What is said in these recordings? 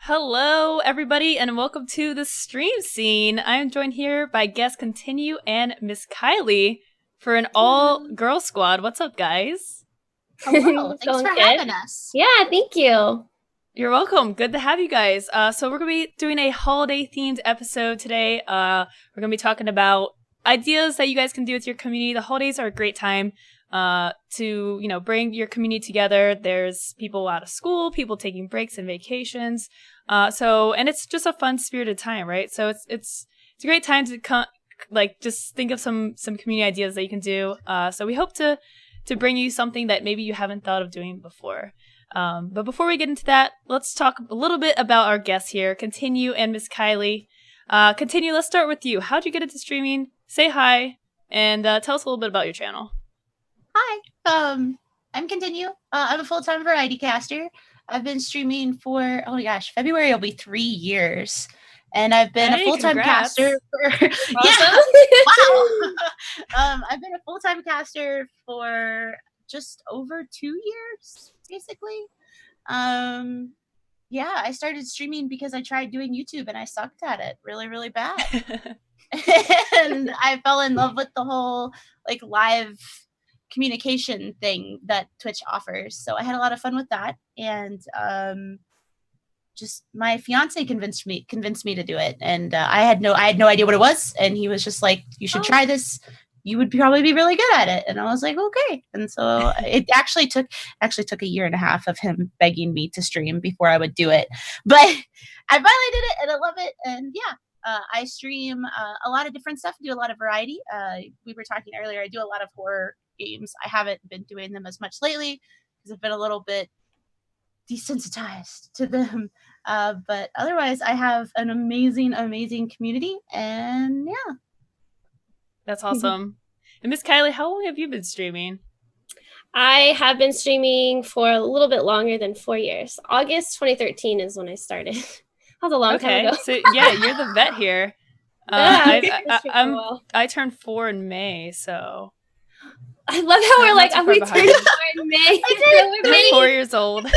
Hello, everybody, and welcome to the stream scene. I am joined here by guest Kintinue and MissKyliee for an all-girl squad. What's up, guys? Hello, thanks for having us. Yeah, thank you. You're welcome. Good to have you guys. So we're going to be doing a holiday-themed episode today. We're going to be talking about ideas that you guys can do with your community. The holidays are a great time to, bring your community together. There's people out of school, people taking breaks and vacations. And it's just a fun, spirited time, right? So it's a great time to just think of some community ideas that you can do. So we hope to bring you something that maybe you haven't thought of doing before. But before we get into that, let's talk a little bit about our guests here, Kintinue and MissKyliee. Kintinue, let's start with you. How'd you get into streaming? Say hi, and tell us a little bit about your channel. Hi, I'm Kintinue. I'm a full-time variety caster. I've been streaming for, February will be 3 years. And I've been a full-time caster for... Awesome. Wow! I've been a full-time caster for just over 2 years, basically. I started streaming because I tried doing YouTube and I sucked at it really, really bad. And I fell in love with the whole live communication thing that Twitch offers. So I had a lot of fun with that. And just my fiance convinced me to do it. And I had no idea what it was. And he was just like, you should try this. You would probably be really good at it. And I was like, okay. And so it actually took a 1.5 years of him begging me to stream before I would do it. But I finally did it and I love it. And I stream a lot of different stuff, do a lot of variety. We were talking earlier, I do a lot of horror games. I haven't been doing them as much lately because I've been a little bit desensitized to them. But otherwise, I have an amazing, amazing community. And yeah. That's awesome. And MissKyliee, how long have you been streaming? I have been streaming for a little bit longer than 4 years. August 2013 is when I started. That was a long time ago. So yeah, you're the vet here. I turned 4 in May, so I love how we're like, we turned 4 in May. We're 4 years old.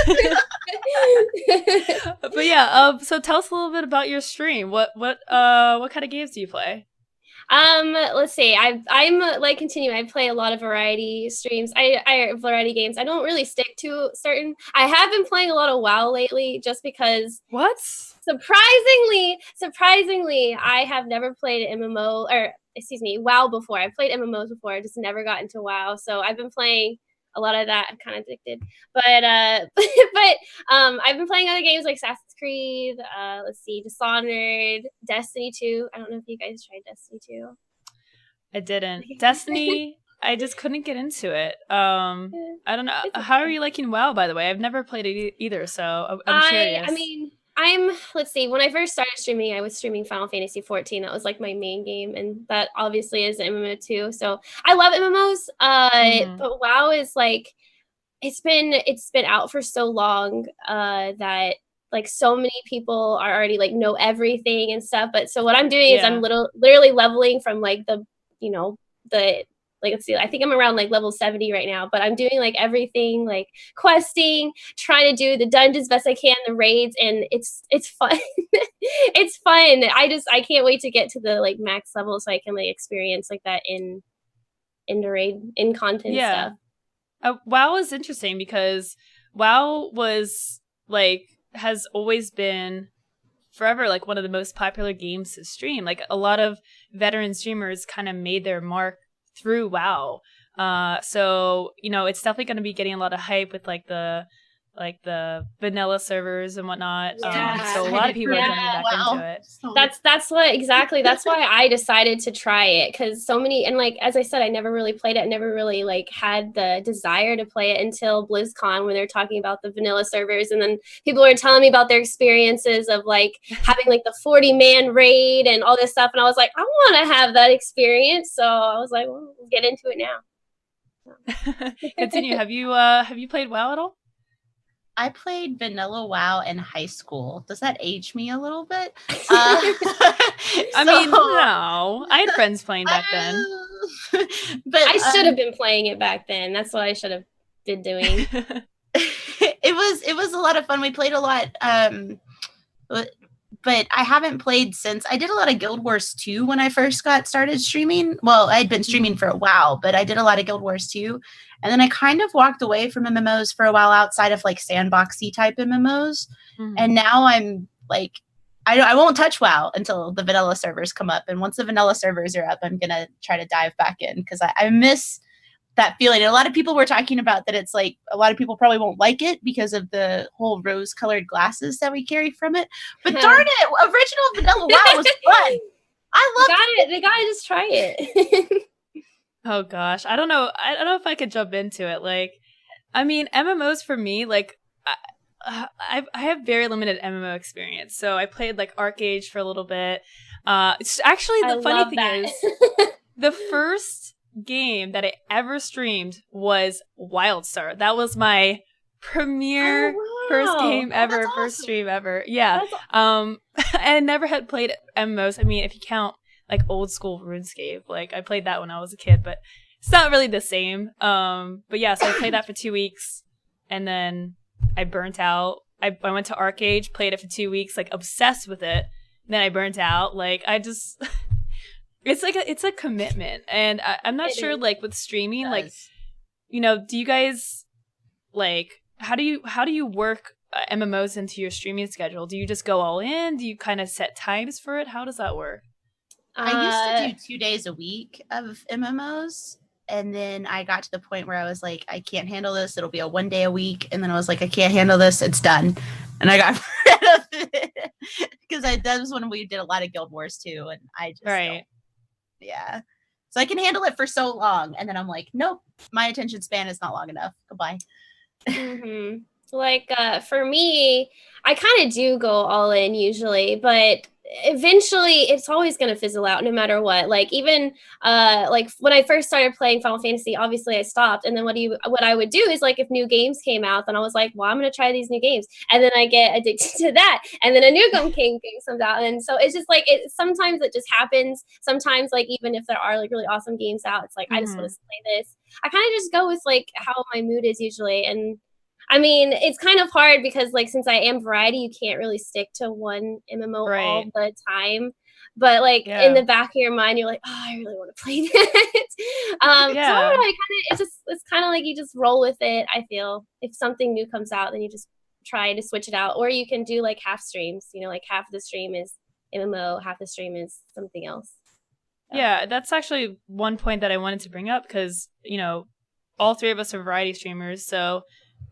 But yeah, so tell us a little bit about your stream. What kind of games do you play? Let's see. I'm like Kintinue. I play a lot of variety streams. I variety games. I don't really stick to certain. I have been playing a lot of WoW lately, just because. What? Surprisingly, I have never played WoW before. I've played MMOs before. I just never got into WoW. So I've been playing a lot of that. I'm kind of addicted. But I've been playing other games like Assassin's Creed, Dishonored, Destiny 2. I don't know if you guys tried Destiny 2. I didn't. Destiny, I just couldn't get into it. I don't know. How are you liking WoW, by the way? I've never played it either, so I'm curious. When I first started streaming, I was streaming Final Fantasy 14. That was like my main game, and that obviously is an MMO too. So I love MMOs. But WoW is like, it's been out for so long that like so many people are already like know everything and stuff. But so what I'm doing is I'm literally leveling from like let's see, I think I'm around like level 70 right now, but I'm doing like everything, like questing, trying to do the dungeons best I can, the raids, and it's fun. It's fun. I can't wait to get to the like max level so I can like experience like that in the raid, in content stuff. WoW is interesting because WoW has always been forever like one of the most popular games to stream. Like a lot of veteran streamers kind of made their mark through WoW. So, it's definitely going to be getting a lot of hype with like the vanilla servers and whatnot. So a lot of people are jumping back into it. That's why I decided to try it, because so many, and like as I said, I never really played it. I never really like had the desire to play it until BlizzCon, when they're talking about the vanilla servers, and then people were telling me about their experiences of like having like the 40-man raid and all this stuff, and I was like, I want to have that experience. So I was like, well, we'll get into it now. Kintinue. Have you played WoW at all? I played vanilla WoW in high school. Does that age me a little bit? No. I had friends playing back then. But I should have been playing it back then. That's what I should have been doing. It was a lot of fun. We played a lot. but I haven't played since. I did a lot of Guild Wars 2 when I first got started streaming. Well, I'd been streaming for a while, but I did a lot of Guild Wars 2. And then I kind of walked away from MMOs for a while outside of like sandboxy type MMOs. And now I'm like, I won't touch WoW until the vanilla servers come up. And once the vanilla servers are up, I'm going to try to dive back in because I miss that feeling. And a lot of people were talking about that it's like a lot of people probably won't like it because of the whole rose colored glasses that we carry from it. But darn it, original vanilla WoW was fun. I love it. They gotta just try it. Oh gosh, I don't know. I don't know if I could jump into it. Like, I mean, MMOs for me, like, I have very limited MMO experience. So I played like Arcade for a little bit. It's actually the funny thing is the first game that I ever streamed was WildStar. That was my premiere first game ever, first stream ever. Yeah. And I never had played MMOs. I mean, if you count like old school RuneScape, like I played that when I was a kid, but it's not really the same. But yeah, so I played that for 2 weeks and then I burnt out. I went to Arcade, played it for 2 weeks, like obsessed with it. Then I burnt out. Like I just it's a commitment, and I'm not sure like with streaming, like, you know, do you guys like how do you work MMOs into your streaming schedule? Do you just go all in? Do you kind of set times for it? How does that work? I used to do 2 days a week of MMOs, and then I got to the point where I was like, I can't handle this. It'll be a 1 day a week, and then I was like, I can't handle this. It's done, and I got rid of it because that was when we did a lot of Guild Wars too, and I just don't. Yeah. So I can handle it for so long. And then I'm like, nope, my attention span is not long enough. Goodbye. Like, for me, I kind of do go all in usually, but eventually it's always going to fizzle out no matter what. Like even like when I first started playing Final Fantasy, obviously I stopped, and then what I would do is like if new games came out, then I was like, well, I'm going to try these new games, and then I get addicted to that, and then a new game comes out, and so it's just like sometimes it just happens. Sometimes like even if there are like really awesome games out, it's like I just want to play this. I kind of just go with like how my mood is usually. And I mean, it's kind of hard because, like, since I am variety, you can't really stick to one MMO all the time. But, like, in the back of your mind, you're like, oh, I really want to play that. So I don't know, it's kind of like you just roll with it, I feel. If something new comes out, then you just try to switch it out. Or you can do, like, half streams. You know, like, half of the stream is MMO, half the stream is something else. Yeah, that's actually one point that I wanted to bring up because, you know, all three of us are variety streamers, so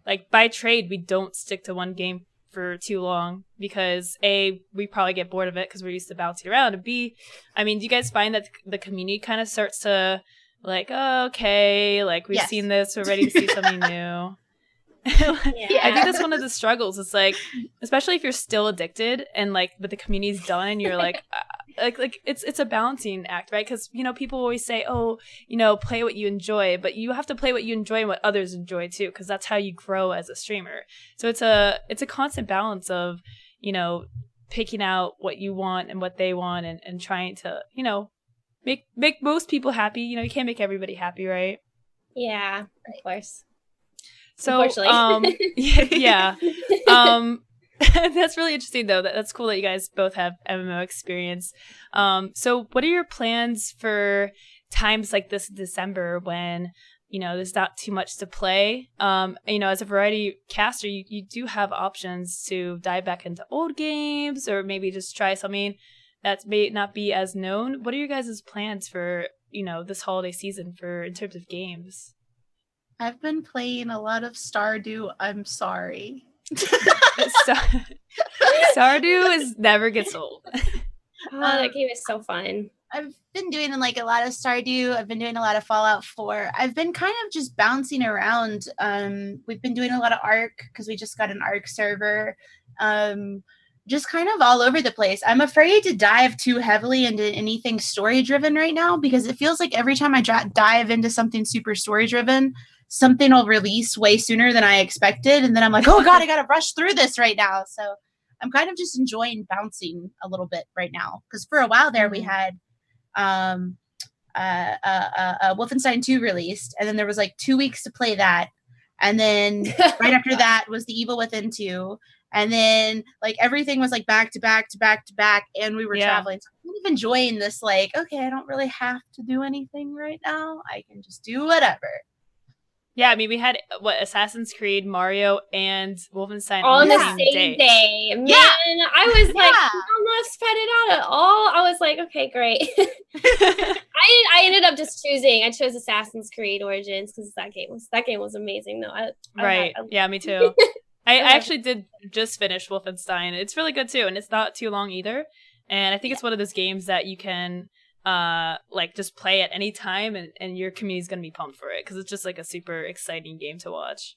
like by trade we don't stick to one game for too long because A, we probably get bored of it because we're used to bouncing around, and B, I mean, do you guys find that the community kind of starts to like, oh, okay, like we've seen this, we're ready to see something new? I think that's one of the struggles. It's like, especially if you're still addicted and like, but the community's done, and you're like, it's a balancing act, right? Because you know, people always say, oh, you know, play what you enjoy, but you have to play what you enjoy and what others enjoy too, because that's how you grow as a streamer. So it's a constant balance of, you know, picking out what you want and what they want, and trying to, you know, make most people happy. You know, you can't make everybody happy, right? Yeah, of course. So, yeah. That's really interesting, though. That's cool that you guys both have MMO experience. So what are your plans for times like this December when, you know, there's not too much to play? You know, as a variety caster, you do have options to dive back into old games or maybe just try something that may not be as known. What are your guys' plans for, you know, this holiday season in terms of games? I've been playing a lot of Stardew. I'm sorry. Stardew never gets old. Oh, that game is so fun. I've been doing like a lot of Stardew. I've been doing a lot of Fallout 4. I've been kind of just bouncing around. We've been doing a lot of Ark because we just got an Ark server. Just kind of all over the place. I'm afraid to dive too heavily into anything story driven right now because it feels like every time I dive into something super story driven, something will release way sooner than I expected. And then I'm like, oh God, I got to rush through this right now. So I'm kind of just enjoying bouncing a little bit right now. Because for a while there, we had Wolfenstein 2 released. And then there was like 2 weeks to play that. And then right after that was The Evil Within 2. And then like everything was like back to back to back to back, and we were traveling. So I'm kind of enjoying this, like, okay, I don't really have to do anything right now. I can just do whatever. Yeah, I mean, we had Assassin's Creed, Mario, and Wolfenstein all on the same day. Man, Yeah. I was like, I'm not spread it out at all. I was like, okay, great. I ended up just choosing. I chose Assassin's Creed Origins because that game was amazing. No, yeah, me too. I actually did just finish Wolfenstein. It's really good too, and it's not too long either. And I think it's one of those games that you can like just play at any time, and your community's gonna be pumped for it because it's just like a super exciting game to watch.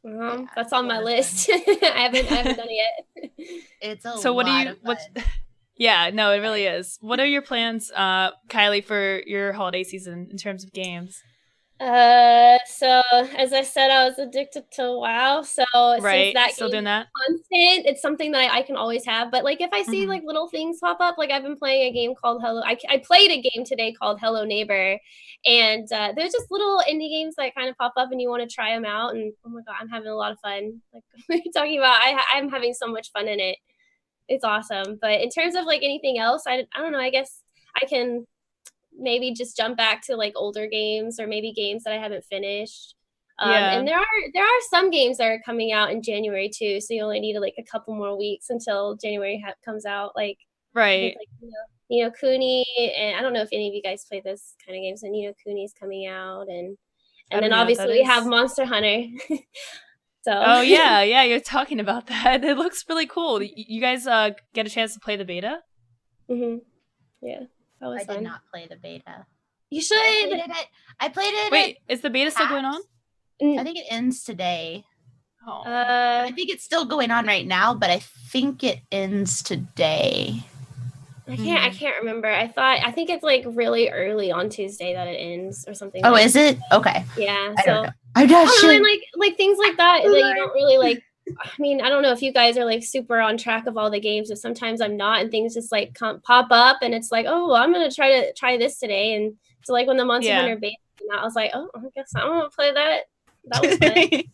That's on my list. I haven't done it yet. It's a so what lot do you of fun. Yeah, no, it really is. What are your plans, Kylie, for your holiday season in terms of games? So as I said, I was addicted to WoW. So since that still game doing that? Constant, it's something that I can always have. But like if I see like little things pop up, like I've been playing a game called I played a game today called Hello Neighbor, and there's just little indie games that kind of pop up, and you want to try them out. And oh my god, I'm having a lot of fun. Like what are you talking about? I'm having so much fun in it. It's awesome. But in terms of like anything else, I don't know. I guess I can maybe just jump back to like older games or maybe games that I haven't finished. And there are some games that are coming out in January too, so you only need like a couple more weeks until January comes out. Like right, Ni no Kuni, and I don't know if any of you guys play this kind of games. So Ni no Kuni is coming out, and then obviously we have Monster Hunter. So yeah, you're talking about that. It looks really cool. You guys get a chance to play the beta? Yeah. I did not play the beta. You should. I played it. Wait, is the beta still going on? I think it ends today. Oh. I think it's still going on right now, but I think it ends today. I can't remember. I think it's like really early on Tuesday that it ends or something. Oh, is it? Okay. Yeah. I don't know. I'm not sure. And like things like that that you don't really like. I mean, I don't know if you guys are like super on track of all the games, but sometimes I'm not, and things just like pop up, and it's like, oh, well, I'm gonna try this today, and so like when the Monster Hunter beta came out, I was like, oh, I guess I'm gonna play that. That was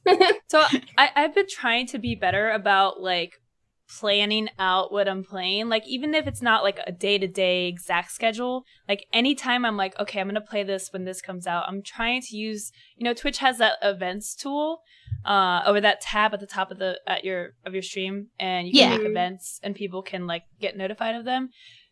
fun. So I've been trying to be better about like planning out what I'm playing, like even if it's not like a day-to-day exact schedule, like anytime I'm like, okay, I'm gonna play this when this comes out, I'm trying to use, Twitch has that events tool over that tab at the top of your stream, and you can make events and people can like get notified of them.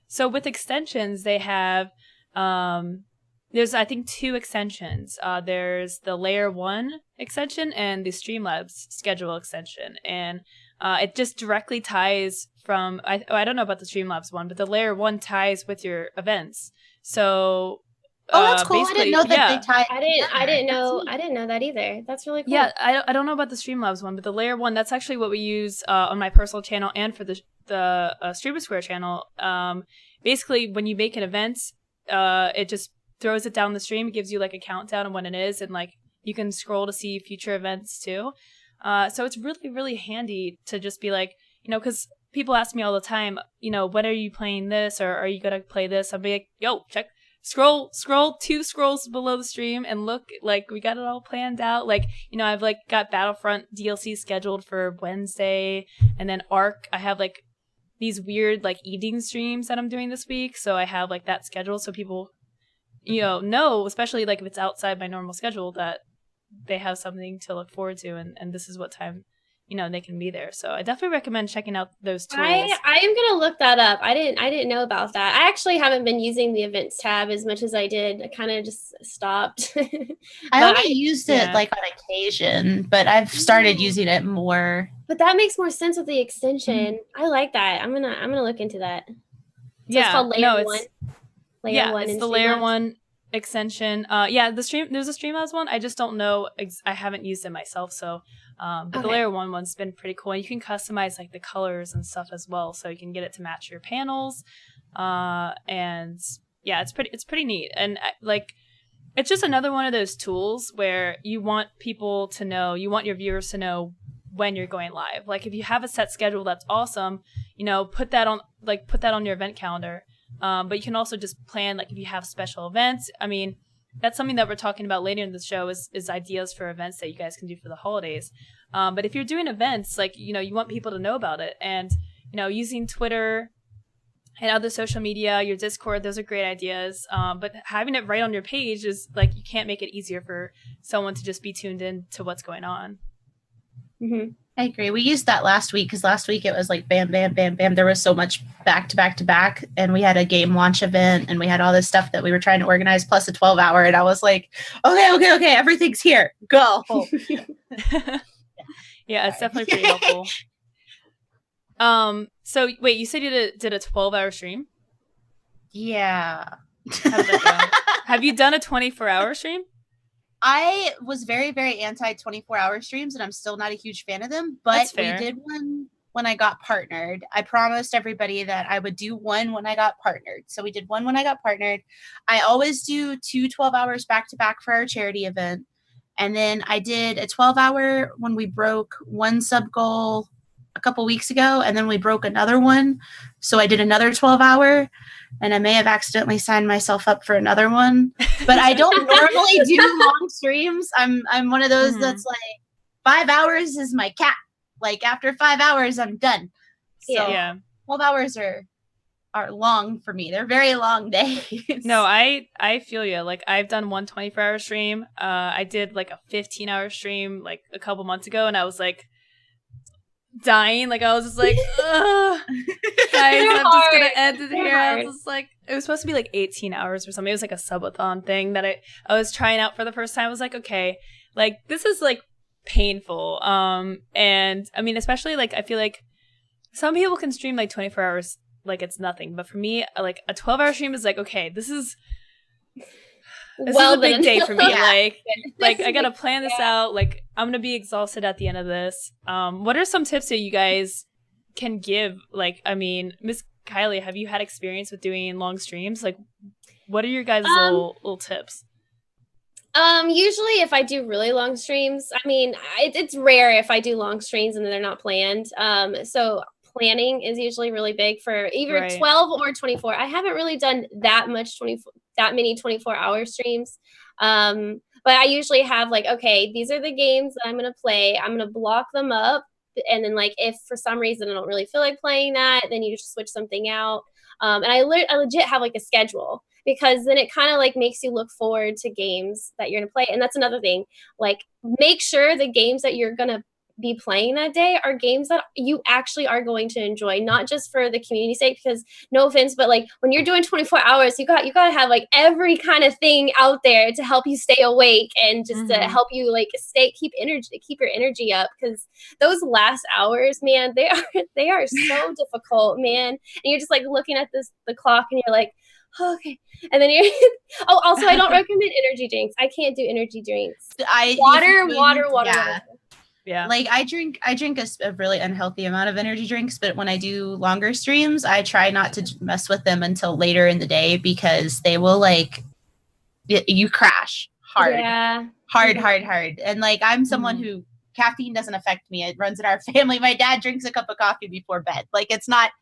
So with extensions, they have there's I think 2 extensions. There's the Layer 1 extension and the Streamlabs schedule extension, and it just directly ties from I don't know about the Streamlabs one, but the Layer 1 ties with your events. So that's cool. I didn't know that they tied. I didn't know that either. That's really cool. Yeah, I don't know about the Streamlabs one, but the Layer 1, that's actually what we use on my personal channel and for the StreamerSquare channel. Basically, when you make an event, it just throws it down the stream. It gives you like a countdown of when it is, and like you can scroll to see future events too. So it's really, really handy to just be like, because people ask me all the time, when are you playing this, or are you gonna play this? I'll be like, yo, scroll 2 scrolls below the stream and look, like we got it all planned out. Like, I've like got Battlefront DLC scheduled for Wednesday, and then Ark, I have like these weird like evening streams that I'm doing this week, so I have like that scheduled so people know, especially like if it's outside my normal schedule, that they have something to look forward to, and this is what time they can be there. So I definitely recommend checking out those tools. I am gonna look that up. I didn't know about that. I actually haven't been using the events tab as much as I did. I kind of just stopped. I only used it like on occasion, but I've started using it more. But that makes more sense with the extension. I like that. I'm gonna look into that. So it's called Layer 1. Layer 1 it's the Layer 1 extension. There's a Streamlabs one. I just don't know. I haven't used it myself, so but the Layer 1 one's been pretty cool. And you can customize like the colors and stuff as well, so you can get it to match your panels. And yeah, it's pretty neat. And like, it's just another one of those tools where you want people to know, you want your viewers to know when you're going live. Like if you have a set schedule, that's awesome. Put that on your event calendar. But you can also just plan, like if you have special events. I mean, that's something that we're talking about later in the show is ideas for events that you guys can do for the holidays. But if you're doing events, like, you know, you want people to know about it, and, you know, using Twitter and other social media, your Discord, those are great ideas. But having it right on your page is like, you can't make it easier for someone to just be tuned in to what's going on. Mm-hmm. I agree. We used that last week because last week it was like bam, bam, bam, bam. There was so much back to back to back, and we had a game launch event, and we had all this stuff that we were trying to organize, plus a 12-hour. And I was like, okay, everything's here. Go. Yeah, it's definitely pretty helpful. So wait, you said you did a 12-hour stream? Yeah. How did that go? Have you done a 24-hour stream? I was very, very anti 24-hour streams, and I'm still not a huge fan of them. But we did one when I got partnered. I promised everybody that I would do one when I got partnered. So we did one when I got partnered. I always do 2 12 hours back to back for our charity event. And then I did a 12-hour when we broke one sub goal a couple weeks ago, and then we broke another one. So I did another 12-hour, and I may have accidentally signed myself up for another one. But I don't normally do long streams. I'm one of those that's like 5 hours is my cap. Like after 5 hours, I'm done. So 12 hours are long for me. They're very long days. No, I feel you. Like, I've done one 24-hour stream. I did like a 15-hour stream like a couple months ago, and I was like dying. Like, I was just like, ugh, guys, I'm just gonna end it here. I was just like, it was supposed to be like 18 hours or something. It was like a subathon thing that I was trying out for the first time. I was like, okay, like, this is like painful. And I mean, especially like, I feel like some people can stream like 24 hours like it's nothing, but for me, like a 12-hour stream is like, okay, this is a big day for me. Like I gotta plan this out. Like, I'm gonna be exhausted at the end of this. What are some tips that you guys can give? Like, I mean, MissKyliee, have you had experience with doing long streams? Like, what are your guys' little tips? Usually if I do really long streams, I mean, it's rare if I do long streams and they're not planned. So planning is usually really big for either 12 or 24. I haven't really done that many 24-hour streams. But I usually have like, okay, these are the games that I'm going to play. I'm going to block them up. And then like, if for some reason I don't really feel like playing that, then you just switch something out. And I legit have like a schedule, because then it kind of like makes you look forward to games that you're going to play. And that's another thing, like, make sure the games that you're going to be playing that day are games that you actually are going to enjoy, not just for the community's sake, because no offense, but like when you're doing 24 hours, you got to have like every kind of thing out there to help you stay awake and just to help you like keep your energy up, because those last hours, man, they are so difficult, man. And you're just like looking at the clock and you're like, oh, okay. And then you're also, I don't recommend energy drinks. I can't do energy drinks. Water. Yeah. Like I drink a really unhealthy amount of energy drinks, but when I do longer streams, I try not to mess with them until later in the day, because they will like, you crash hard. Yeah. Hard. And like, I'm someone who caffeine doesn't affect me. It runs in our family. My dad drinks a cup of coffee before bed. Like, it's not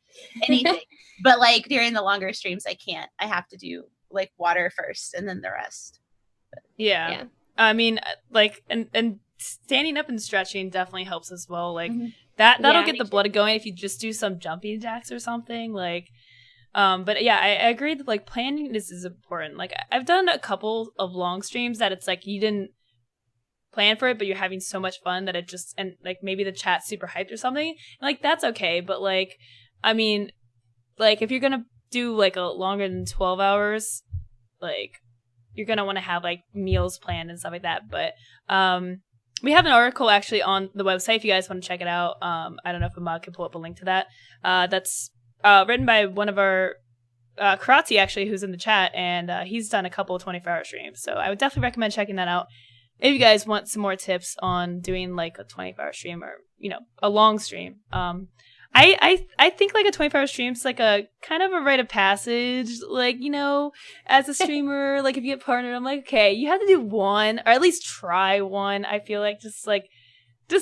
anything. But like during the longer streams, I can't. I have to do like water first and then the rest. But, yeah. I mean, like, and standing up and stretching definitely helps as well. Like that'll get the blood going if you just do some jumping jacks or something. Like, but yeah, I agree that like planning is important. Like, I've done a couple of long streams that it's like you didn't plan for it, but you're having so much fun that it just, and like maybe the chat's super hyped or something. And, like, that's okay. But like, I mean, like if you're gonna do like a longer than 12 hours, like you're gonna want to have like meals planned and stuff like that. But we have an article actually on the website if you guys want to check it out. I don't know if Ahmad can pull up a link to that. That's written by one of our Karate, actually, who's in the chat, and he's done a couple of 24-hour streams. So I would definitely recommend checking that out if you guys want some more tips on doing like a 24-hour stream or, you know, a long stream. I think like a 24-hour stream is like a kind of a rite of passage. Like, you know, as a streamer, like if you get partnered, I'm like, okay, you have to do one or at least try one. I feel like just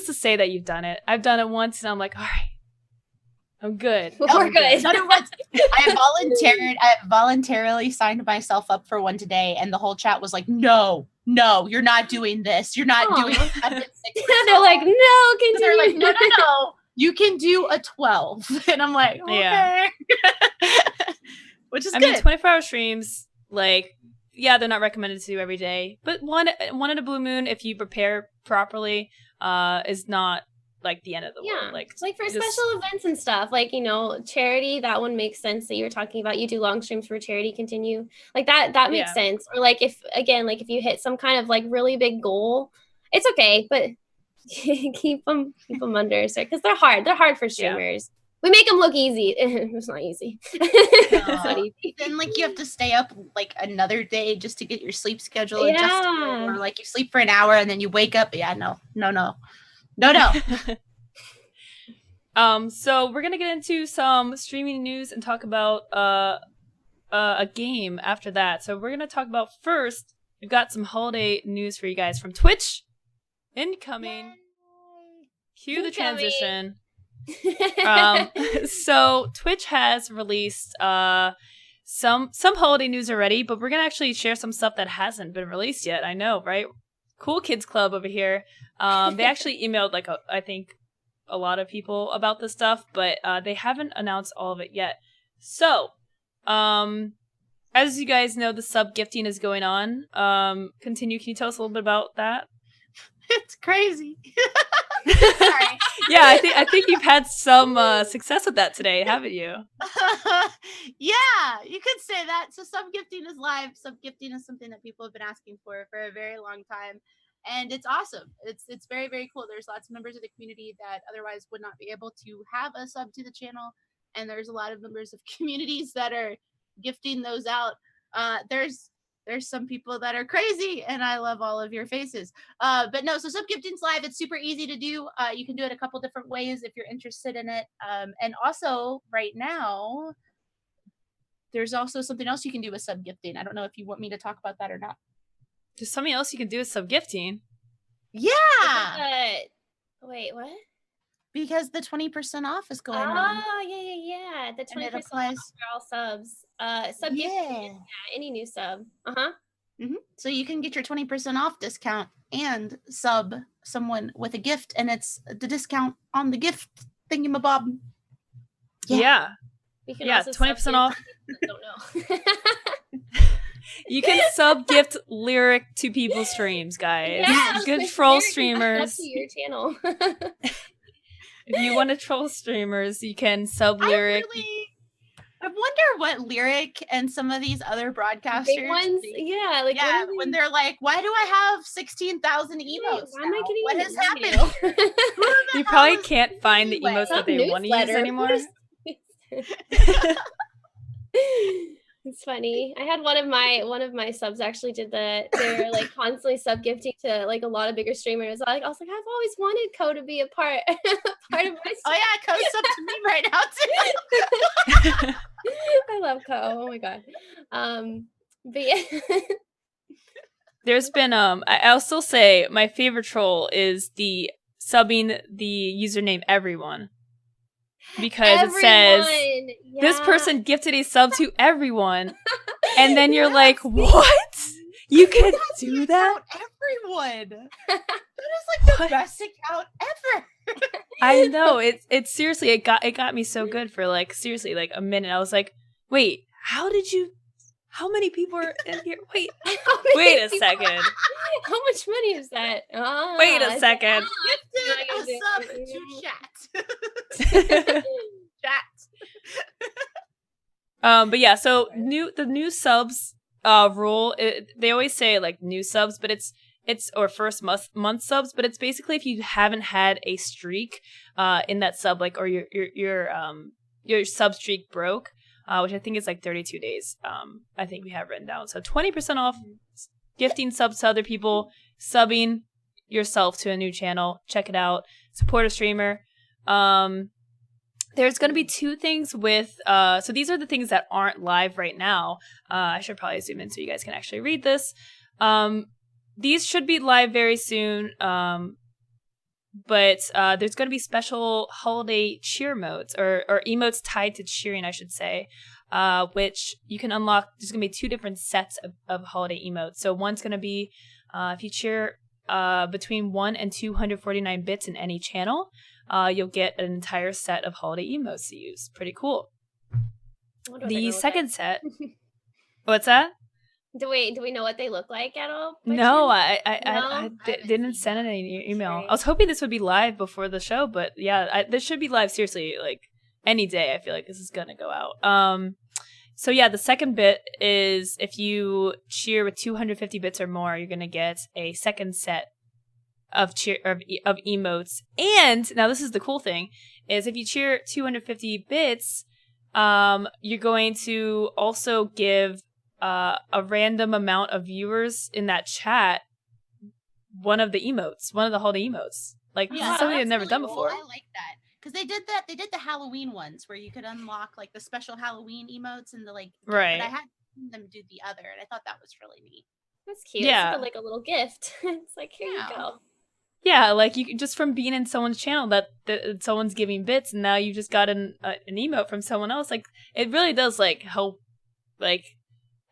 to say that you've done it. I've done it once and I'm like, all right, I'm good. We're good. I voluntarily signed myself up for one today, and the whole chat was like, no, you're not doing this. You're not doing it. They're like, no, continue. They're like, no. You can do a 12. And I'm like, okay. Yeah. Which is I good. mean, 24-hour streams, like, yeah, they're not recommended to do every day, but one in a blue moon, if you prepare properly, is not like the end of the world. Like for special events and stuff, like, you know, charity, that one makes sense that you were talking about. You do long streams for charity, Kintinue, like that makes sense. Or like if you hit some kind of like really big goal, it's okay, but keep them under, because they're hard for streamers. We make them look easy. It's not easy. It's not easy. Then like you have to stay up like another day just to get your sleep schedule adjusted, or like you sleep for an hour and then you wake up. No. So we're gonna get into some streaming news and talk about a game after that. So we're gonna talk about first. We've got some holiday news for you guys from Twitch. Incoming. Yay. Cue the transition. So Twitch has released some holiday news already, but we're gonna actually share some stuff that hasn't been released yet. I know, right? Cool Kids Club over here. They actually emailed I think a lot of people about this stuff, but they haven't announced all of it yet. So, as you guys know, the sub gifting is going on. Kintinue, can you tell us a little bit about that? It's crazy. Sorry. Yeah, I think you've had some success with that today, haven't you? Yeah, you could say that. So sub gifting is live. Sub gifting is something that people have been asking for a very long time, and it's awesome. It's very, very cool. There's lots of members of the community that otherwise would not be able to have a sub to the channel, and there's a lot of members of communities that are gifting those out. There's some people that are crazy, and I love all of your faces. But no, so sub gifting's live. It's super easy to do. You can do it a couple different ways if you're interested in it. And also right now, there's also something else you can do with sub gifting. I don't know if you want me to talk about that or not. There's something else you can do with sub gifting. Yeah. Wait, what? Because the 20% off is going on. Oh, yeah. The 20% off for all subs. Sub gifting, any new sub. Mm-hmm. So you can get your 20% off discount and sub someone with a gift, and it's the discount on the gift thingamabob. Yeah. We can also 20% off. I don't know. You can sub gift Lyric to people's streams, guys. Yeah, good troll streamers. That's your channel. If you want to troll streamers, you can sub Lyric. I wonder what Lyric and some of these other broadcasters, big ones, when they're like, why do I have 16,000 emotes? Why am I getting what has happened? You probably can't find the emotes that they want to use anymore. It's funny. I had one of my subs actually did that. They're like constantly sub gifting to like a lot of bigger streamers. I was like, I've always wanted Ko to be a part of my stream. Oh yeah, Ko's sub to me right now too. I love Ko. Oh my god. But yeah. There's been I'll still say my favorite troll is the subbing the username everyone. Because it says this person gifted a sub to everyone, and then you're like, "What? You can do that?" Everyone. That is like the best account ever. I know it's seriously it got me so good for like seriously like a minute. I was like, "Wait, how many people are in here? Wait a second. How much money is that? Wait a second. Gifted a sub to chat. But yeah, so the new subs rule. They always say like new subs, but it's or first month subs, but it's basically if you haven't had a streak in that sub, like or your sub streak broke. Which I think is like 32 days. I think we have written down. So 20% off gifting subs to other people, subbing yourself to a new channel. Check it out. Support a streamer. There's going to be two things with... so these are the things that aren't live right now. I should probably zoom in so you guys can actually read this. These should be live very soon. but there's going to be special holiday cheer modes or emotes tied to cheering, I should say, which you can unlock. There's going to be 2 different sets of holiday emotes. So one's going to be if you cheer between 1 and 249 bits in any channel, you'll get an entire set of holiday emotes to use. Pretty cool. The second set. What's that? Do we know what they look like at all? No, I didn't send any email. I was hoping this would be live before the show, but yeah, this should be live. Seriously, like any day. I feel like this is gonna go out. So yeah, the second bit is if you cheer with 250 bits or more, you're gonna get a second set of emotes. And now this is the cool thing: is if you cheer 250 bits, you're going to also give a random amount of viewers in that chat one of the holiday emotes. Like this is something I've never done before. I like that because they did that. They did the Halloween ones where you could unlock like the special Halloween emotes and the like. Right. But I had them do the other, and I thought that was really neat. That's cute. Yeah. It's like a little gift. It's like here you go. Yeah, like you just from being in someone's channel that someone's giving bits, and now you just got an emote from someone else. Like it really does like help, like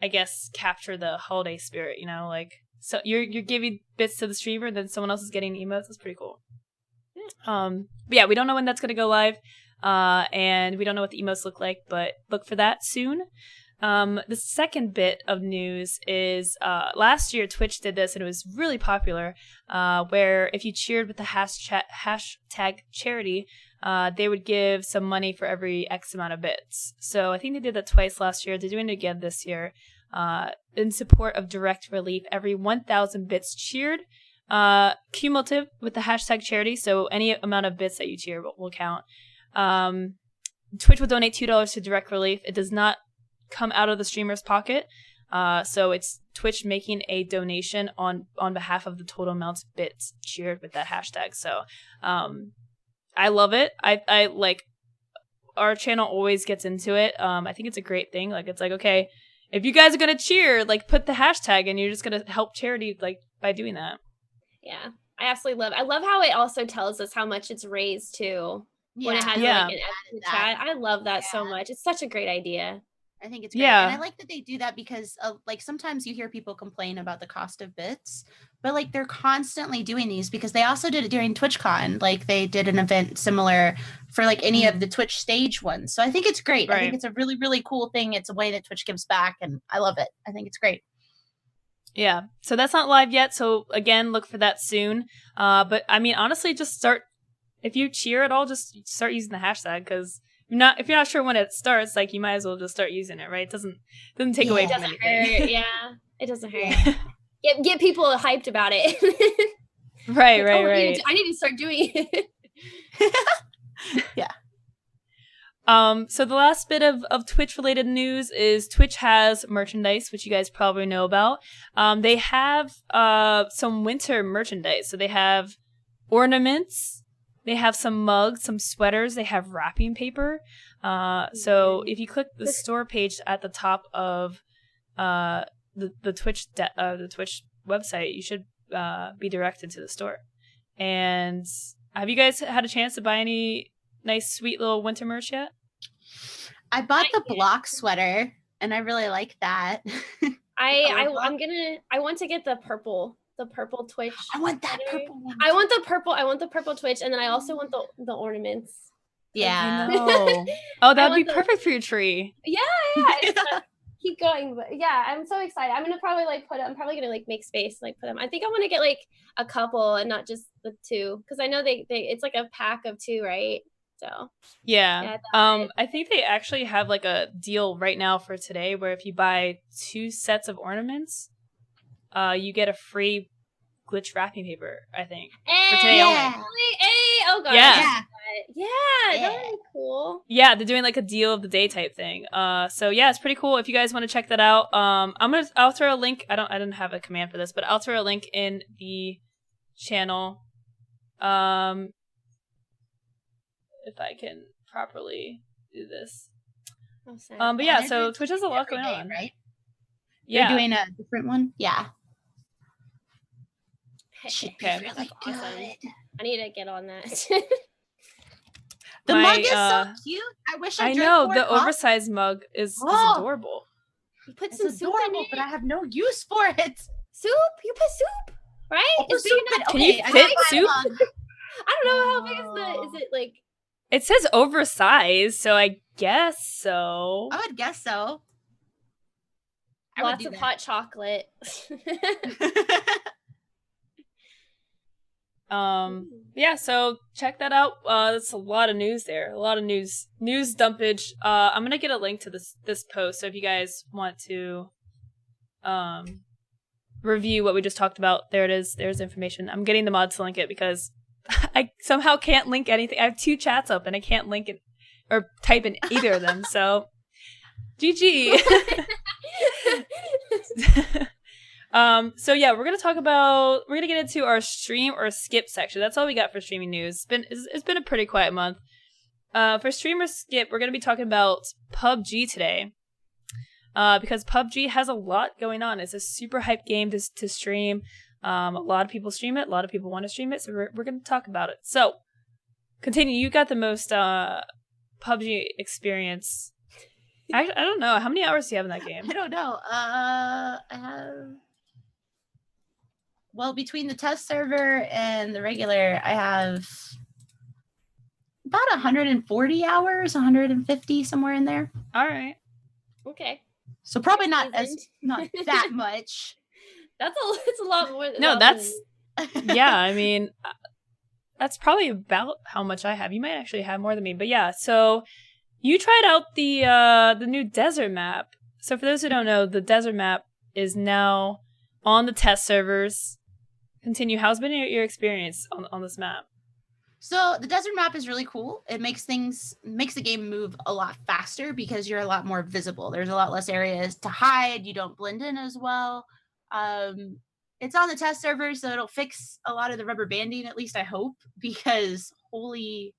I guess capture the holiday spirit. You know, like so you're giving bits to the streamer, and then someone else is getting emotes. That's pretty cool. But yeah, we don't know when that's gonna go live, and we don't know what the emotes look like, but look for that soon. The second bit of news is last year Twitch did this and it was really popular, where if you cheered with the hashtag charity, they would give some money for every X amount of bits. So I think they did that twice last year. They're doing it again this year in support of direct relief. Every 1,000 bits cheered, cumulative with the hashtag charity, so any amount of bits that you cheer will count. Twitch will donate $2 to direct relief. It does not come out of the streamer's pocket, so it's Twitch making a donation on behalf of the total amounts of bits cheered with that hashtag. So I love it. I like our channel always gets into it. I think it's a great thing. Like it's like, okay, if you guys are gonna cheer, like put the hashtag and you're just gonna help charity like by doing that. Yeah, I absolutely love. I love how it also tells us how much it's raised too when it has like an extra chat. I love that so much. It's such a great idea. I think it's great. And I like that they do that because like sometimes you hear people complain about the cost of bits, but like they're constantly doing these because they also did it during TwitchCon. Like they did an event similar for like any of the Twitch stage ones. So I think it's great. I think it's a really, really cool thing. It's a way that Twitch gives back and I love it. I think it's great. Yeah. So that's not live yet. So again, look for that soon. But I mean, honestly, just start, if you cheer at all, just start using the hashtag because if you're not sure when it starts, like you might as well just start using it, right? It doesn't take away from anything. Yeah, it doesn't hurt. Get people hyped about it. Right. I need to start doing it. Yeah. So the last bit of Twitch related news is Twitch has merchandise, which you guys probably know about. They have some winter merchandise. So they have ornaments. They have some mugs, some sweaters. They have wrapping paper. So if you click the store page at the top of the Twitch website, you should be directed to the store. And have you guys had a chance to buy any nice, sweet little winter merch yet? I bought the block sweater, and I really like that. I want to get the purple Twitch. I want that purple one. I want the purple Twitch, and then I also want the ornaments. Yeah. I know. Oh, that'd be perfect for your tree. Yeah. Keep going, but yeah, I'm so excited. I'm probably gonna make space, like put them. I think I want to get like a couple and not just the 2, because I know they it's like a pack of 2, right? So yeah. I think they actually have like a deal right now for today where if you buy 2 sets of ornaments, you get a free glitch wrapping paper, I think. For today only. Hey, oh god. Yeah, that would be cool. Yeah, they're doing like a deal of the day type thing. So yeah, it's pretty cool if you guys want to check that out. I'll throw a link. I don't have a command for this, but I'll throw a link in the channel. If I can properly do this. But yeah, so Twitch has a lot going on, right? Yeah. They're doing a different one? Yeah. Should be really good. I need to get on that. The mug is so cute. I wish I know the oversized mug is adorable. You put some soup in it, but I have no use for it. Soup? You put soup, right? It's big enough. Can you fit soup? I don't know how big is it like. It says oversized, so I guess so. I would guess so. Lots of hot chocolate. Yeah, so check that out. That's a lot of news there. A lot of news dumpage. I'm gonna get a link to this post, so if you guys want to review what we just talked about, there it is. There's information. I'm getting the mods to link it because I somehow can't link anything. I have 2 chats open. I can't link it or type in either of them. So GG. So yeah, we're gonna get into our stream or skip section. That's all we got for streaming news. It's been a pretty quiet month. For stream or skip, we're gonna be talking about PUBG today. Because PUBG has a lot going on. It's a super hype game to stream. A lot of people stream it. A lot of people want to stream it. So we're gonna talk about it. So continue. You got the most PUBG experience. I don't know. How many hours do you have in that game? I don't know. I have. Well, between the test server and the regular, I have about 140 hours, 150, somewhere in there. All right. Okay. So probably not that much. It's a lot more. No, that's yeah. I mean, that's probably about how much I have. You might actually have more than me, but yeah. So you tried out the new desert map. So for those who don't know, the desert map is now on the test servers. Continue. How's been your experience on this map? So the desert map is really cool. It makes the game move a lot faster because you're a lot more visible. There's a lot less areas to hide. You don't blend in as well. It's on the test server, so it'll fix a lot of the rubber banding, at least I hope, because holy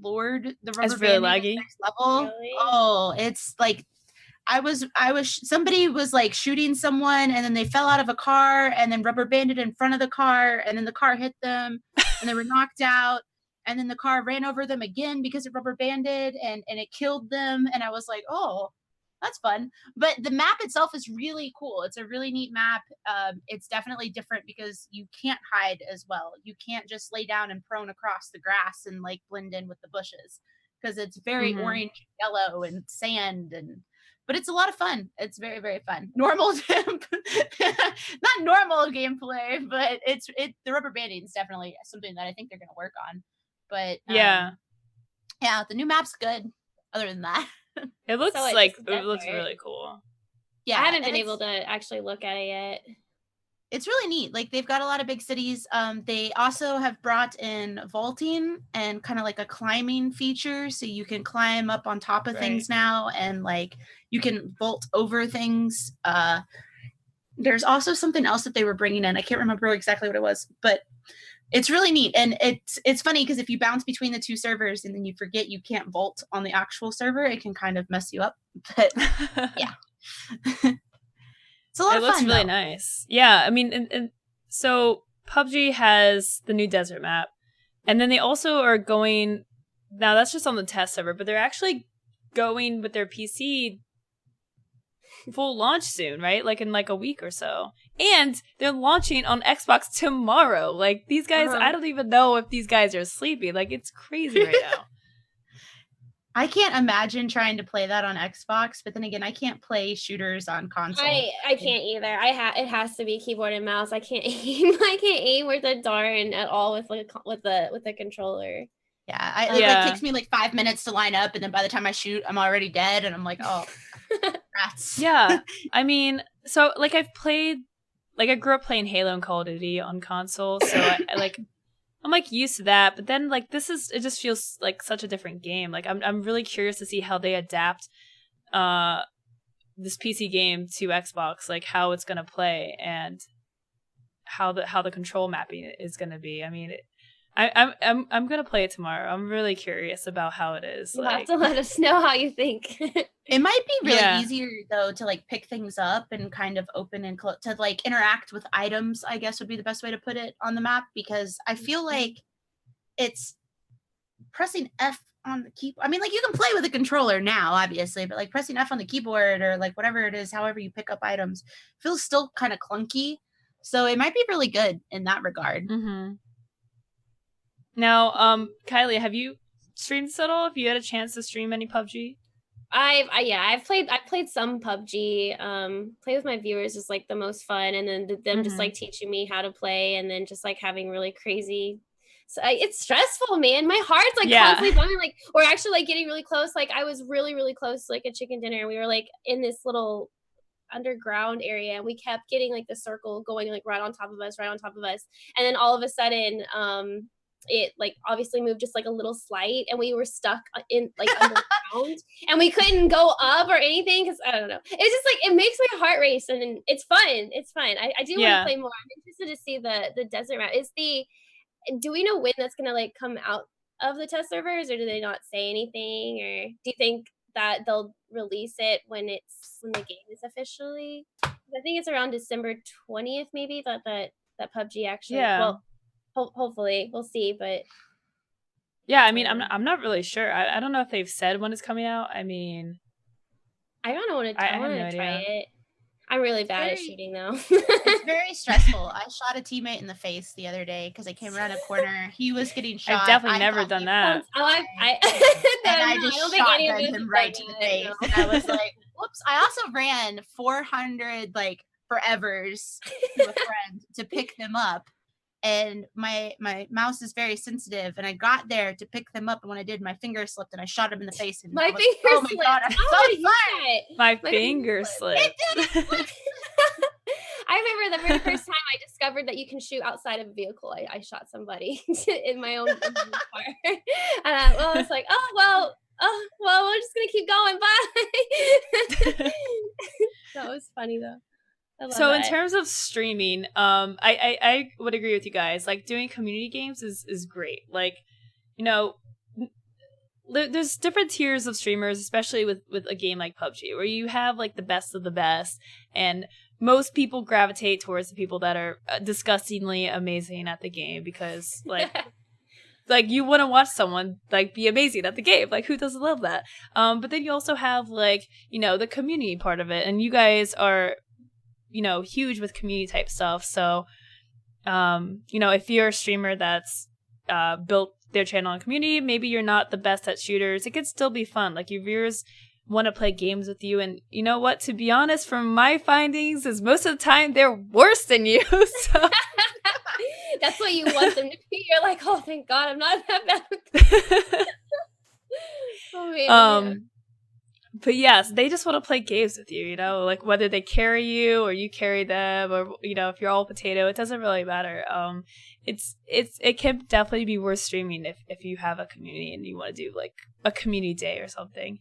Lord, the rubber really banding laggy. is next level. Really? Oh, it's like somebody was like shooting someone and then they fell out of a car and then rubber banded in front of the car and then the car hit them and they were knocked out and then the car ran over them again because it rubber banded and it killed them. And I was like, oh, that's fun. But the map itself is really cool. It's a really neat map. It's definitely different because you can't hide as well. You can't just lay down and prone across the grass and like blend in with the bushes because it's very orange, yellow, and sand but it's a lot of fun. It's very, very fun. Normal, not normal gameplay, but the rubber banding is definitely something that I think they're going to work on. But yeah, the new map's good. Other than that, it looks it looks really cool. Yeah, I haven't been able to actually look at it yet. It's really neat. Like they've got a lot of big cities. They also have brought in vaulting and kind of like a climbing feature, so you can climb up on top of things now, and like you can vault over things. There's also something else that they were bringing in. I can't remember exactly what it was, but it's really neat. And it's funny because if you bounce between the 2 servers and then you forget you can't vault on the actual server, it can kind of mess you up. But yeah. It's a lot of fun. It looks really nice. Yeah, I mean, and so PUBG has the new desert map, and then they also are going. Now that's just on the test server, but they're actually going with their PC full launch soon, right? Like in like a week or so, and they're launching on Xbox tomorrow. Like these guys, I don't even know if these guys are sleepy. Like it's crazy right now. I can't imagine trying to play that on Xbox, but then again, I can't play shooters on console. I can't either. It has to be keyboard and mouse. I can't aim. I can't aim with the darn at all with the controller. Yeah, it takes me like 5 minutes to line up, and then by the time I shoot, I'm already dead, and I'm like, oh, rats. Yeah, I mean, so like I grew up playing Halo and Call of Duty on console, so I'm like used to that, but then like it just feels like such a different game. Like I'm really curious to see how they adapt this PC game to Xbox, like how it's gonna play and how the control mapping is gonna be. I mean, I'm gonna play it tomorrow. I'm really curious about how it is. You have to let us know how you think. It might be really Yeah. easier though to like pick things up and kind of open and close to like interact with items, I guess would be the best way to put it on the map, because I feel like it's pressing F on the keyboard. I mean, like you can play with a controller now, obviously, but like pressing F on the keyboard or like whatever it is, however you pick up items, feels still kind of clunky. So it might be really good in that regard. Mm-hmm. Now, Kylie, have you streamed this at all? Have you had a chance to stream any PUBG? I've played some PUBG. Play with my viewers is like the most fun, and then them just like teaching me how to play, and then just like having really crazy. So it's stressful, man. My heart's like constantly bumping. Like we're actually like getting really close. Like I was really close to like a chicken dinner. We were like in this little underground area, and we kept getting like the circle going like right on top of us, and then all of a sudden, it like obviously moved just like a little slight, and we were stuck in like underground, and we couldn't go up or anything because I don't know. It's just like it makes my heart race, and it's fun. I do want to play more. I'm interested to see the desert map. Do we know when that's gonna like come out of the test servers, or do they not say anything, or do you think that they'll release it when the game is officially? I think it's around December 20th, maybe that PUBG actually. Well, hopefully we'll see, but yeah, I mean, I'm not really sure. I don't know if they've said when it's coming out. I mean, I don't want to. I want to try it. I'm really bad at shooting though. It's very stressful. I shot a teammate in the face the other day because I came around a corner. He was getting shot. I've definitely never done that. I just shotgunned him right to the face. No. And I was like, whoops. I also ran 400 like forevers to a friend to pick them up. And my mouse is very sensitive, and I got there to pick them up, and when I did, my finger slipped, and I shot him in the face. And my finger slipped. God, I'm so sorry. My finger slipped. It did. I remember the very first time I discovered that you can shoot outside of a vehicle. I shot somebody in my own car, and I was like, well, we're just gonna keep going. Bye. That was funny though. So in terms of streaming, I would agree with you guys. Like doing community games is great. Like, you know, there's different tiers of streamers, especially with a game like PUBG, where you have like the best of the best, and most people gravitate towards the people that are disgustingly amazing at the game because like like you want to watch someone like be amazing at the game. Like who doesn't love that? But then you also have like, you know, the community part of it, and you guys are, you know, huge with community type stuff. So, you know, if you're a streamer that's built their channel on community, maybe you're not the best at shooters, it could still be fun. Like your viewers want to play games with you, and you know what? To be honest, from my findings, is most of the time they're worse than you. So that's what you want them to be. You're like, oh, thank God, I'm not that bad. Oh man. Yeah. But yes, they just want to play games with you, you know, like whether they carry you or you carry them, or, you know, if you're all potato, it doesn't really matter. It can definitely be worth streaming if you have a community and you want to do like a community day or something.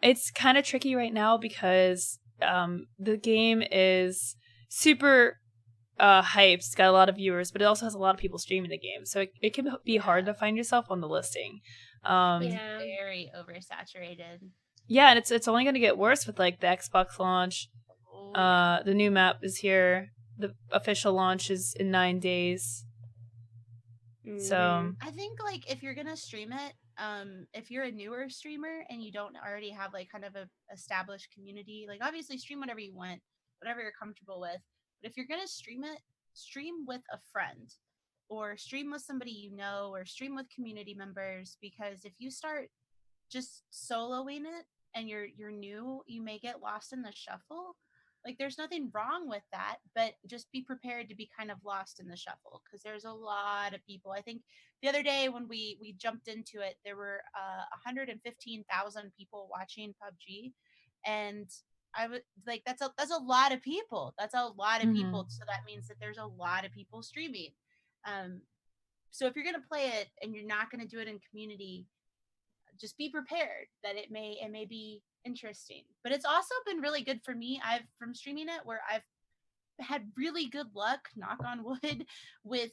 It's kind of tricky right now because the game is super hyped. It's got a lot of viewers, but it also has a lot of people streaming the game, so it can be hard to find yourself on the listing. Very oversaturated. Yeah, and it's only going to get worse with like the Xbox launch. The new map is here. The official launch is in 9 days. So I think like if you're gonna stream it, if you're a newer streamer and you don't already have like kind of a established community, like obviously stream whatever you want, whatever you're comfortable with. But if you're gonna stream it, stream with a friend, or stream with somebody you know, or stream with community members, because if you start just soloing it and you're new, you may get lost in the shuffle. Like there's nothing wrong with that, but just be prepared to be kind of lost in the shuffle because there's a lot of people. I think the other day when we jumped into it, there were 115,000 people watching PUBG, and I was like, that's a lot of people. That's a lot of people. So that means that there's a lot of people streaming. So if you're going to play it and you're not going to do it in community, just be prepared that it may be interesting. But it's also been really good for me. From streaming it, where I've had really good luck, knock on wood, with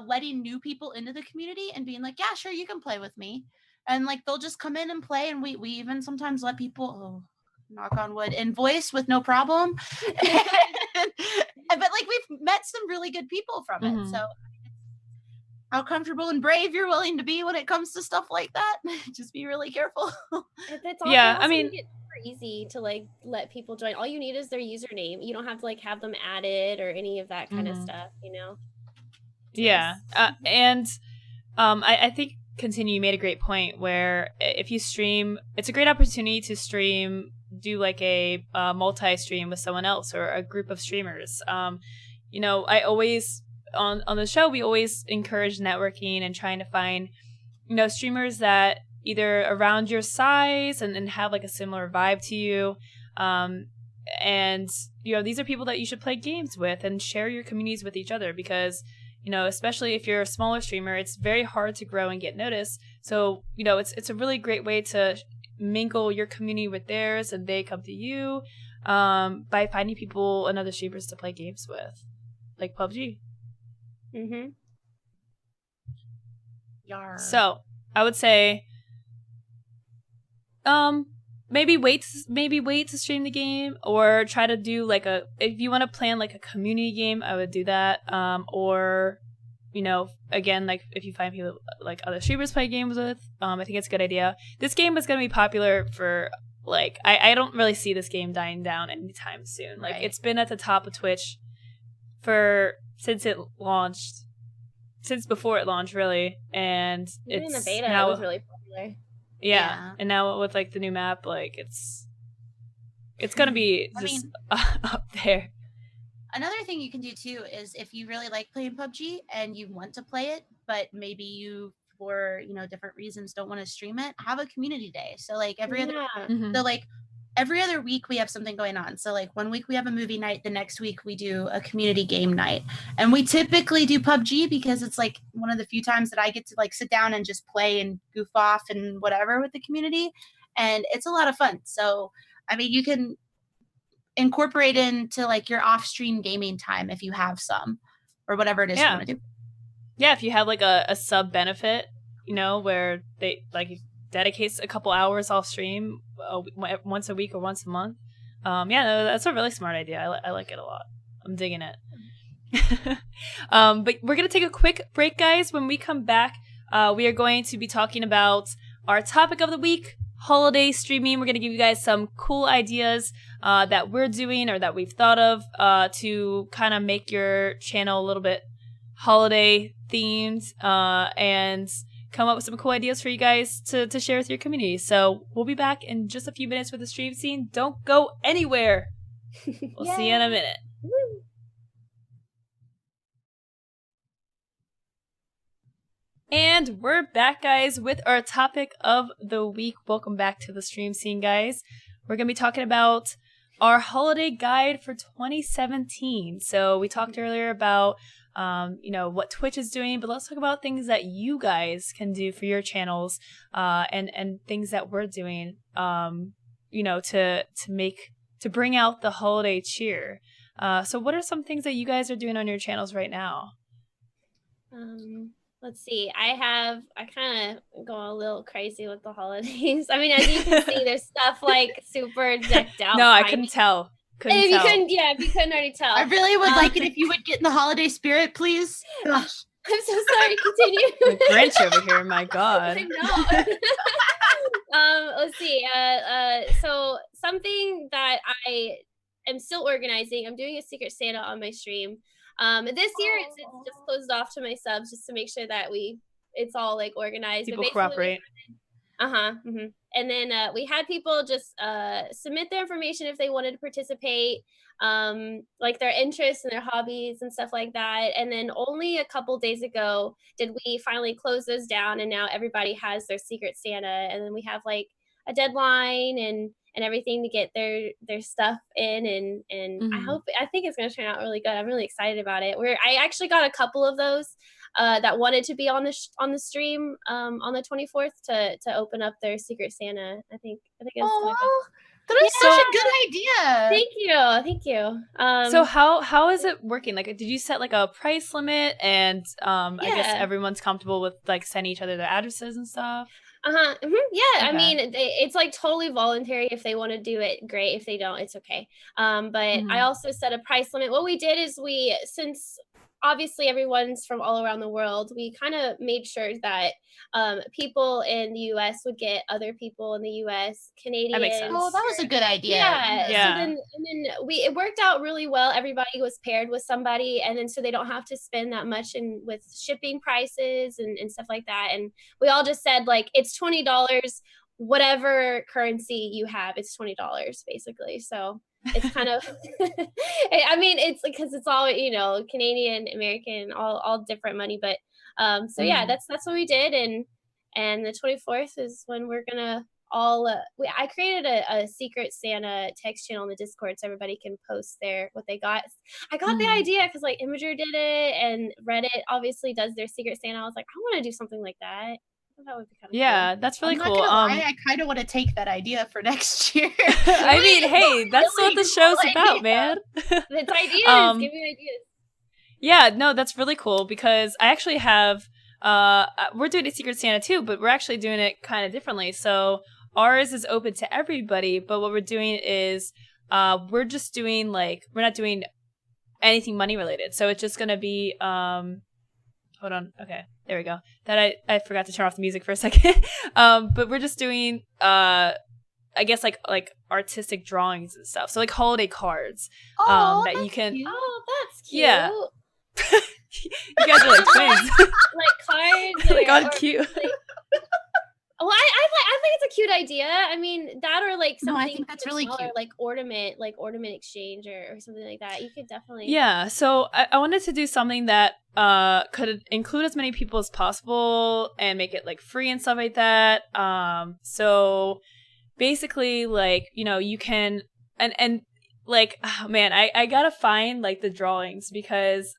letting new people into the community and being like, yeah, sure, you can play with me. And like they'll just come in and play, and we even sometimes let people, knock on wood, in voice with no problem. But like we've met some really good people from it. So how comfortable and brave you're willing to be when it comes to stuff like that. Just be really careful. It's Yeah, I also mean, make it super easy to like let people join. All you need is their username. You don't have to like have them added or any of that kind of stuff, you know? Yeah. And I think Kintinue made a great point where if you stream, it's a great opportunity to stream, do like a multi-stream with someone else or a group of streamers. You know, I always on the show we always encourage networking and trying to find, you know, streamers that either around your size and have like a similar vibe to you. And you know, these are people that you should play games with and share your communities with each other, because you know, especially if you're a smaller streamer, it's very hard to grow and get noticed. So, you know, it's a really great way to mingle your community with theirs, and they come to you by finding people and other streamers to play games with, like PUBG. Yar. So, I would say, maybe wait to stream the game, or try to do like if you want to plan like a community game, I would do that. Or, you know, again, like if you find people like other streamers play games with, I think it's a good idea. This game is going to be popular for like, I don't really see this game dying down anytime soon. Like it's been at the top of Twitch since before it launched, really. And even it's in the beta, now, it was really popular. Yeah, and now with like the new map, like it's gonna be just up there. Another thing you can do too is if you really like playing PUBG and you want to play it, but maybe you, for different reasons, don't want to stream it, have a community day. So like every other week we have something going on. So like one week we have a movie night, the next week we do a community game night. And we typically do PUBG because it's like one of the few times that I get to like sit down and just play and goof off and whatever with the community. And it's a lot of fun. So, I mean, you can incorporate into like your off-stream gaming time if you have some, or whatever it is you want to do. Yeah, if you have like a sub benefit, where they like dedicates a couple hours off stream once a week or once a month. That's a really smart idea. I like it a lot. I'm digging it. But we're going to take a quick break, guys. When we come back, we are going to be talking about our topic of the week, holiday streaming. We're going to give you guys some cool ideas that we're doing or that we've thought of to kind of make your channel a little bit holiday themed and come up with some cool ideas for you guys to share with your community. So we'll be back in just a few minutes with the stream scene. Don't go anywhere. We'll see you in a minute. Woo. And we're back, guys, with our topic of the week. Welcome back to the stream scene, guys. We're going to be talking about our holiday guide for 2017. So we talked earlier about what Twitch is doing, but let's talk about things that you guys can do for your channels, and things that we're doing, to bring out the holiday cheer. So what are some things that you guys are doing on your channels right now? Let's see. I kind of go a little crazy with the holidays. I mean, as you can see, there's stuff like super decked out. No, I couldn't tell. If you couldn't already tell. I really would like it if you would get in the holiday spirit, please. Gosh. I'm so sorry. Continue. The Grinch over here. My God. I know. Let's see. So something that I am still organizing. I'm doing a Secret Santa on my stream. This year it's just closed off to my subs just to make sure that it's all like organized. People cooperate. And then we had people just submit their information if they wanted to participate, like their interests and their hobbies and stuff like that. And then only a couple days ago did we finally close those down, and now everybody has their Secret Santa. And then we have like a deadline and everything to get their stuff in, and I think it's going to turn out really good. I'm really excited about it. I actually got a couple of those that wanted to be on the stream on the 24th to open up their Secret Santa. I think it's That is such a good idea. Thank you. So how is it working? Like, did you set like a price limit, and I guess everyone's comfortable with like sending each other their addresses and stuff? Yeah, Okay. I mean, it's like totally voluntary. If they want to do it, great. If they don't, it's okay. But I also set a price limit. What we did is since obviously everyone's from all around the world, we kind of made sure that people in the US would get other people in the US, Canadians. That makes sense. Oh, that was a good idea. Yeah. Yeah. So then it worked out really well. Everybody was paired with somebody, and then so they don't have to spend that much with shipping prices and stuff like that. And we all just said like it's $20, whatever currency you have, it's $20 basically. So it's kind of I mean, it's because it's all, Canadian, American, all different money, but so yeah, that's what we did. And the 24th is when we're gonna all I created a secret Santa text channel in the Discord so everybody can post what they got. I got the idea because like Imager did it, and Reddit obviously does their secret Santa. I was like, I want to do something like that. That would be kind of cool. That's really cool. I kind of want to take that idea for next year. I mean, hey, that's really what the show's about, man. It's ideas. Give me ideas. Yeah, no, that's really cool because I actually have we're doing a Secret Santa too, but we're actually doing it kind of differently. So ours is open to everybody, but what we're doing is we're just doing we're not doing anything money related. So it's just gonna be hold on. Okay, there we go. That I forgot to turn off the music for a second. But we're just doing I guess like artistic drawings and stuff. So like holiday cards that you can. Cute. Oh, that's cute. Yeah. You guys are like twins. Like cards. Like on cute. Well, I think it's a cute idea. I mean, that or like something. No, I think that's really cute. Like ornament exchange or something like that. You could definitely. Yeah. So I wanted to do something that could include as many people as possible and make it like free and stuff like that. So basically, like, you can and like, oh man, I gotta find like the drawings because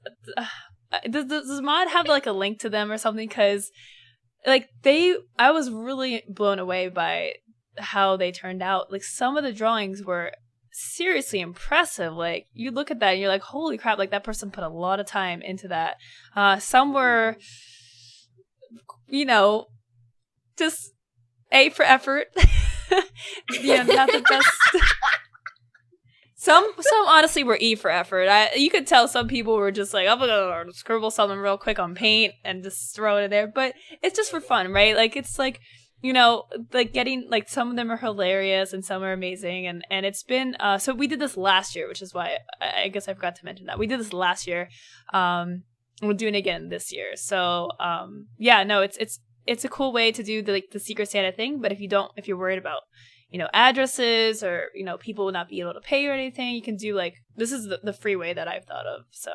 does Mod have like a link to them or something? Because like I was really blown away by how they turned out. Like some of the drawings were seriously impressive. Like you look at that and you're like, holy crap, like that person put a lot of time into that. Some were, just A for effort. Not the best. Some honestly were E for effort. You could tell some people were just like, I'm gonna scribble something real quick on paint and just throw it in there. But it's just for fun, right? Like it's like, like getting like some of them are hilarious and some are amazing. And it's been so we did this last year, which is why I guess I forgot to mention that. We did this last year. We're doing it again this year. So yeah, no, it's a cool way to do the Secret Santa thing. But if you're worried about addresses or, people will not be able to pay or anything, you can do this is the free way that I've thought of. So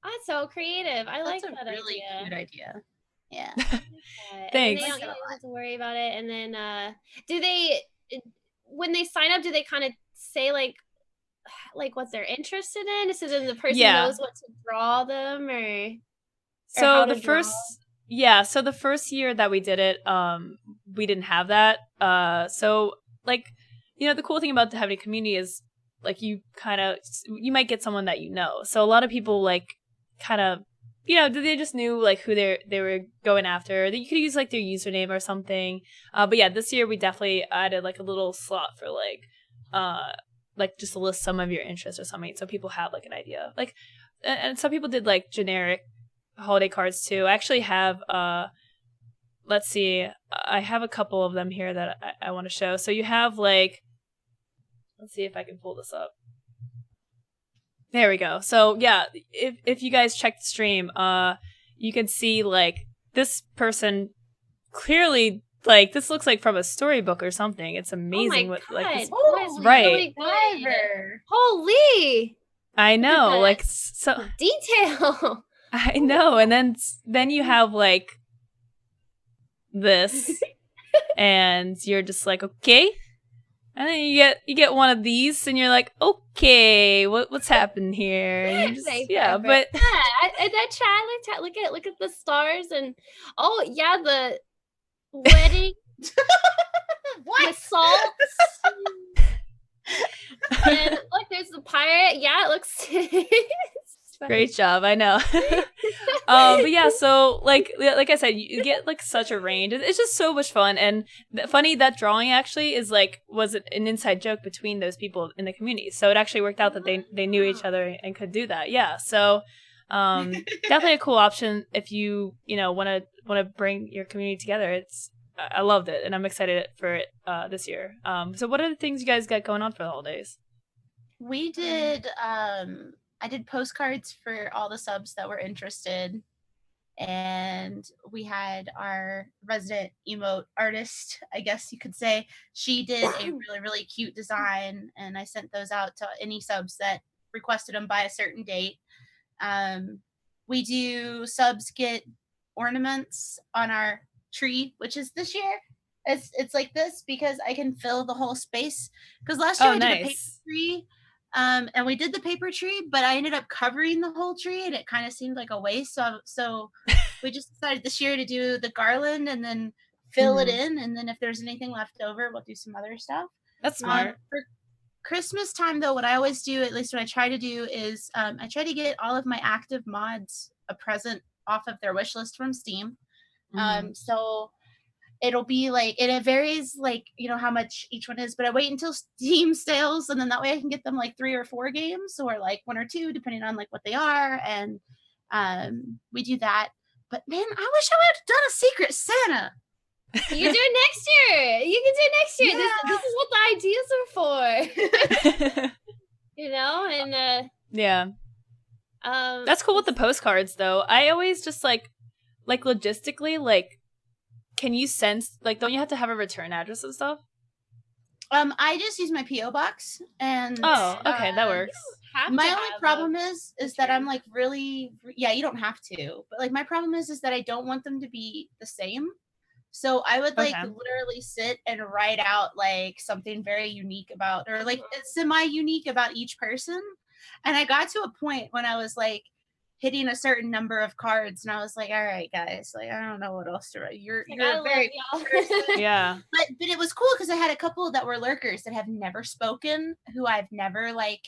that's so creative. I like that idea. That's a really cute idea. Yeah. Thanks. And they don't have to worry about it. And then do they, when they sign up, do they kind of say like what they're interested in? So then the person knows what to draw them or so the first so the first year that we did it, we didn't have that. So the cool thing about having a community is like you might get someone that So a lot of people they just knew like who they were going after. You could use like their username or something. But yeah, this year we definitely added like a little slot for just to list some of your interests or something, so people have like an idea. Like, and some people did like generic holiday cards too. I actually have let's see, I have a couple of them here that I want to show. So you have let's see if I can pull this up. There we go. So yeah, if you guys check the stream, you can see this person clearly this looks like from a storybook or something. It's amazing. Oh my God. This, right? Really holy! I know, so detail. I know, and then you have this, and you're just like, okay, and then you get one of these, and you're like, okay, what's happening here? And just, yeah, but I try look at the stars and the wedding. What? The salt. And look, there's the pirate. Yeah, it looks Great job, I know. But yeah, so like I said, you get like such a range. It's just so much fun, and funny that drawing actually is like was an inside joke between those people in the community. So it actually worked out that they knew each other and could do that. Yeah, so definitely a cool option if you want to bring your community together. I loved it, and I'm excited for it this year. So what are the things you guys got going on for the holidays? We did I did postcards for all the subs that were interested, and we had our resident emote artist, I guess you could say. She did a really, really cute design, and I sent those out to any subs that requested them by a certain date. We do subs get ornaments on our tree, which is this year. It's like this because I can fill the whole space. Because last year I did a paper tree. And we did the paper tree, but I ended up covering the whole tree, and it kind of seemed like a waste. So we just decided this year to do the garland and then fill it in, and then if there's anything left over, we'll do some other stuff. That's smart. For Christmas time, though, what I always do, at least what I try to do, is I try to get all of my active mods a present off of their wish list from Steam. So it'll be like, it varies like, how much each one is, but I wait until Steam sales, and then that way I can get them like 3 or 4 games, or like 1 or 2, depending on like what they are. And we do that. But man, I wish I would have done a Secret Santa. You can do it next year. You can do it next year. Yeah. This is what the ideas are for. And yeah. That's cool with the postcards though. I always just like logistically, like, can you sense, like, don't you have to have a return address and stuff? I just use my P.O. box, and okay, that works. My only problem is that I'm like really, you don't have to, but like my problem is that I don't want them to be the same. So I would like literally sit and write out like something very unique about, or like semi-unique about each person. And I got to a point when I was like hitting a certain number of cards, and I was like, all right, guys, like I don't know what else to write. You're a very person. Yeah. But it was cool because I had a couple that were lurkers that have never spoken, who I've never like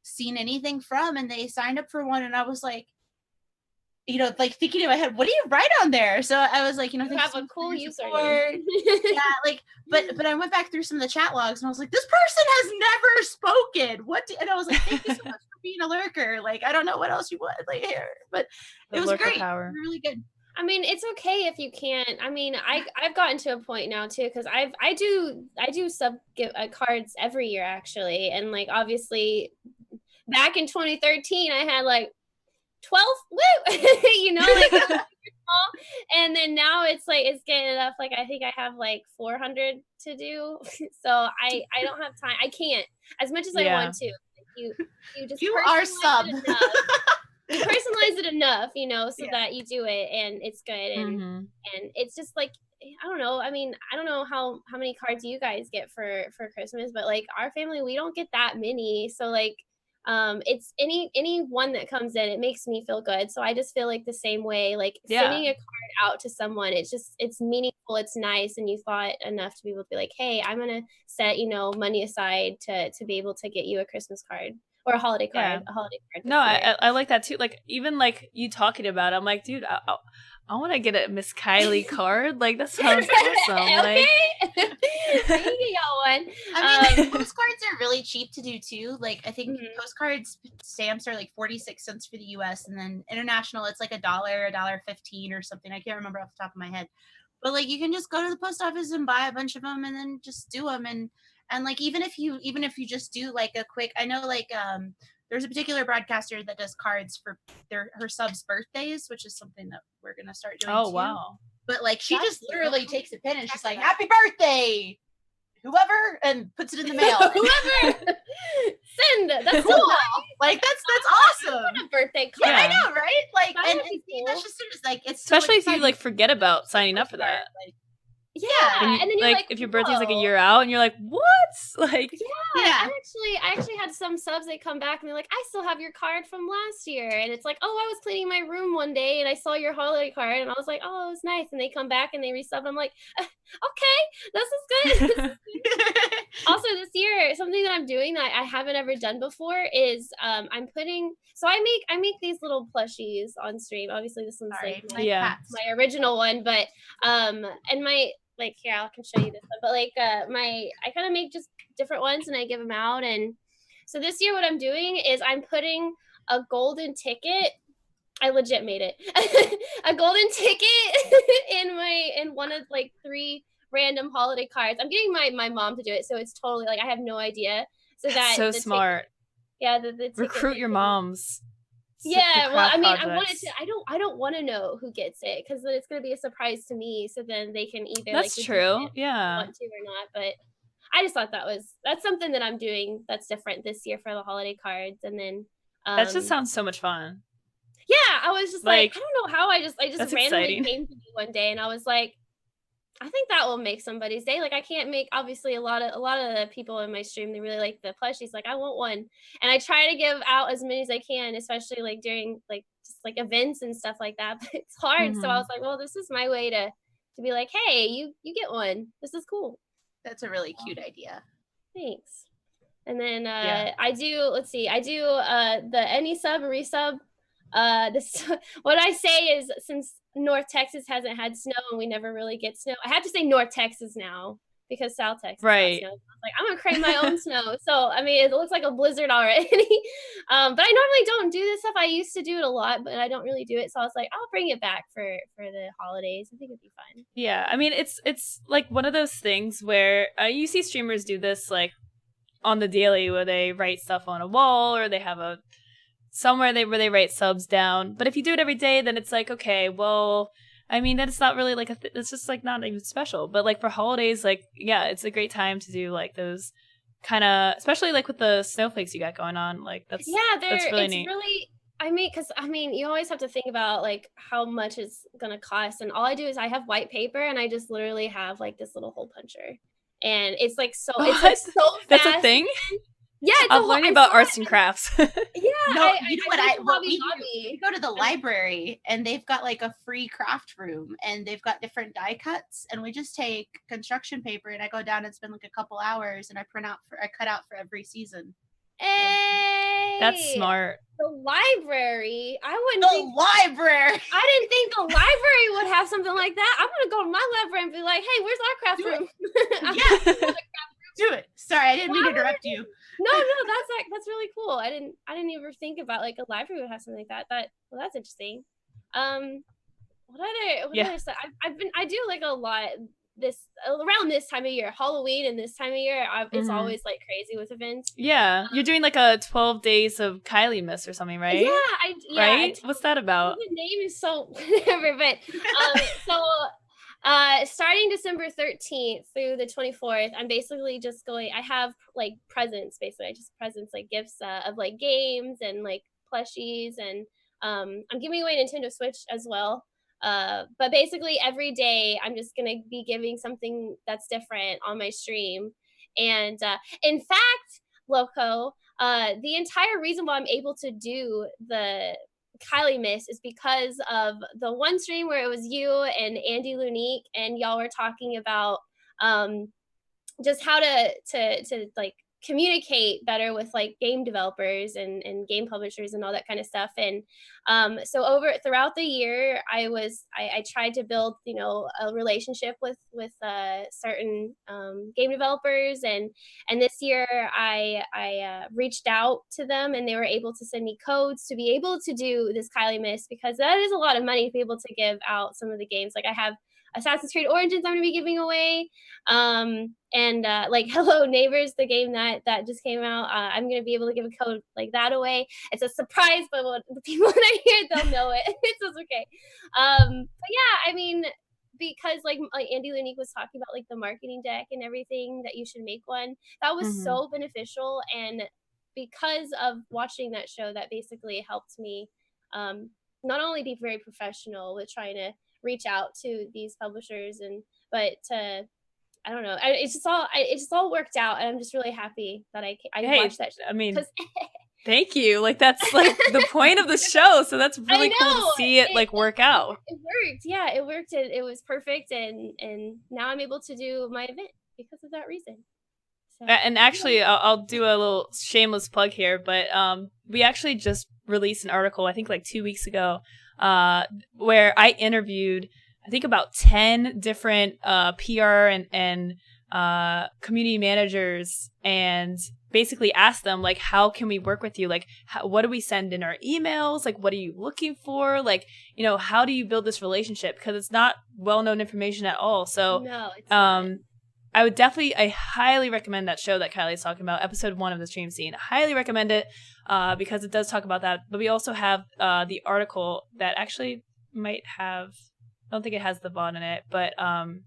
seen anything from, and they signed up for one, and I was like, like thinking in my head, what do you write on there? So I was like, you have a cool username. Yeah, like, but I went back through some of the chat logs, and I was like, this person has never spoken. And I was like, thank you so much for being a lurker. Like, I don't know what else you want like here, but it was great. Power. Really good. I mean, it's okay if you can't. I mean, I've gotten to a point now too, because I do sub cards every year actually, and like obviously back in 2013 I had like 12 like and then now it's like it's getting enough, like I think I have like 400 to do. So I don't have time. I can't as much as I want to. Like, you are sub. You personalize it enough, so that you do it and it's good, and it's just like, I don't know. I mean, I don't know how many cards you guys get for Christmas, but like our family, we don't get that many. So like it's any one that comes in, it makes me feel good. So I just feel like the same way, like sending a card out to someone, it's meaningful, it's nice, and you thought enough to be able to be like, hey, I'm gonna set money aside to be able to get you a Christmas card or a holiday card. No, I like that too. Like even like you talking about it, I'm like, dude, I want to get a MissKyliee card. Like that sounds awesome. Okay. Like, y'all one. I mean, postcards are really cheap to do too. Like I think postcards stamps are like 46 cents for the US, and then international it's like $1, $1.15 or something. I can't remember off the top of my head. But like you can just go to the post office and buy a bunch of them, and then just do them. And like even if you just do like a quick, I know like there's a particular broadcaster that does cards for her subs' birthdays, which is something that we're gonna start doing. Oh too. Wow! But like she just literally takes a pen and she's like, "Happy birthday, whoever," and puts it in the mail. Whoever send. That's cool. Like that's awesome. A birthday card. Yeah, I know, right? Like, and cool. that's just like it's especially so if you like forget about signing up for that. Like, Yeah, and then you're like, if your birthday's like a whoa. year out, and you're like, what? Like, I actually had some subs that come back and they're like, I still have your card from last year, and it's like, oh, I was cleaning my room one day and I saw your holiday card, and I was like, oh, it was nice, and they come back and they resub, and I'm like, okay, this is good. Also, this year, something that I'm doing that I haven't ever done before is I'm putting. So I make these little plushies on stream. Obviously, this one's my original one, but and my here I can show you this one. But I kind of make just different ones and I give them out. And so this year, what I'm doing is I'm putting a golden ticket. I legit made it a golden ticket in one of 3 random holiday cards. I'm getting my mom to do it, so it's totally I have no idea. So that's so smart. The recruit your moms. Yeah, well, I mean, projects. I wanted to. I don't want to know who gets it because then it's going to be a surprise to me. So then they can either that's true, yeah, want to or not. But I just thought that's something that I'm doing that's different this year for the holiday cards. And then that just sounds so much fun. Yeah, I was just I don't know how I just randomly exciting. Came to me one day and I was like, I think that will make somebody's day. I can't make, obviously a lot of the people in my stream, they really like the plushies. I want one. And I try to give out as many as I can, especially during just events and stuff like that. But it's hard. Mm-hmm. So I was like, well, this is my way to be like, hey, you get one. This is cool. That's a really cute idea. Thanks. And then I do the any sub, resub. What I say is, since North Texas hasn't had snow and we never really get snow, I have to say North Texas now because South Texas has snow. I'm gonna crave my own snow. So I mean, it looks like a blizzard already. But I normally don't do this stuff. I used to do it a lot, but I don't really do it. So I was like, I'll bring it back for the holidays. I think it'd be fun. Yeah, I mean, it's one of those things where you see streamers do this on the daily, where they write stuff on a wall or they have a somewhere where they write subs down. But if you do it every day, then it's okay, well, I mean, then it's not really it's just not even special. But for holidays, yeah, it's a great time to do those kind of, especially with the snowflakes you got going on. That's really neat. Really, I mean, because you always have to think about how much it's gonna cost, and all I do is I have white paper and I just literally have this little hole puncher, and it's so fast. That's a thing. Yeah, I'm learning about arts and crafts. Yeah, no, you know what we go to the library and they've got a free craft room and they've got different die cuts, and we just take construction paper and I go down and spend a couple hours and I cut out for every season. Hey, that's smart. The library. I didn't think the library would have something like that. I'm gonna go to my library and be like, hey, where's our craft room? Yeah. Do it. Sorry, I didn't mean to interrupt you. No, that's really cool. I didn't even think about a library would have something like that. That's interesting. What other stuff? I do a lot around this time of year, Halloween, and this time of year, it's always crazy with events. Yeah, you're doing a 12 days of Kylie Miss or something, right? Yeah, right. What's that about? The name is so whatever, but so. Starting December 13th through the 24th, I'm basically just going, I have presents, basically. I just presents gifts of games and plushies, and I'm giving away Nintendo Switch as well. But basically every day I'm just going to be giving something that's different on my stream. And in fact, Loco, the entire reason why I'm able to do the Kylie Miss is because of the one stream where it was you and Andy Lunique, and y'all were talking about just how to communicate better with game developers and game publishers and all that kind of stuff. And so throughout the year, I tried to build a relationship with certain game developers, and this year I reached out to them and they were able to send me codes to be able to do this Kylie Miss, because that is a lot of money to be able to give out some of the games. I have Assassin's Creed Origins I'm going to be giving away. And Hello Neighbors, the game that just came out, I'm going to be able to give a code that away. It's a surprise, but the people that are here, they'll know it. It's just okay. But yeah, I mean, because Andy Lunique was talking about the marketing deck and everything, that you should make one. That was so beneficial. And because of watching that show, that basically helped me not only be very professional with trying to reach out to these publishers and but I don't know. It just all worked out, and I'm just really happy that I watched that show. I mean, thank you. Like, that's like the point of the show, so that's really cool to see it like work out. It worked. Yeah, it worked. It was perfect, and now I'm able to do my event because of that reason. So, and actually, I'll do a little shameless plug here, but we actually just released an article, I think like 2 weeks ago, where I interviewed, I think, about 10 different PR and community managers, and basically asked them, like, how can we work with you? Like, what do we send in our emails? Like, what are you looking for? Like, how do you build this relationship? Because it's not well-known information at all. So no, it's not. I highly recommend that show that Kylie's talking about, episode 1 of the Stream Scene. I highly recommend it because it does talk about that. But we also have the article that actually might have, I don't think it has the VOD in it, but I'm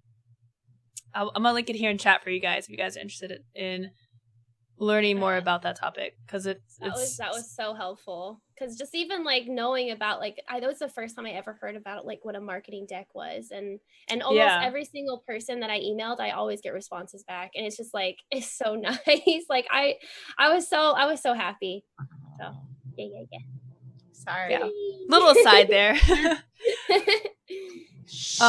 going to link it here in chat for you guys if you guys are interested in learning more about that topic, because that was so helpful, because just even like knowing about, like, that was the first time I ever heard about like what a marketing deck was, and almost every single person that I emailed, I always get responses back, and it's just like, it's so nice. Like I was so happy. So yeah. Sorry. Yeah. Little aside there. Shh,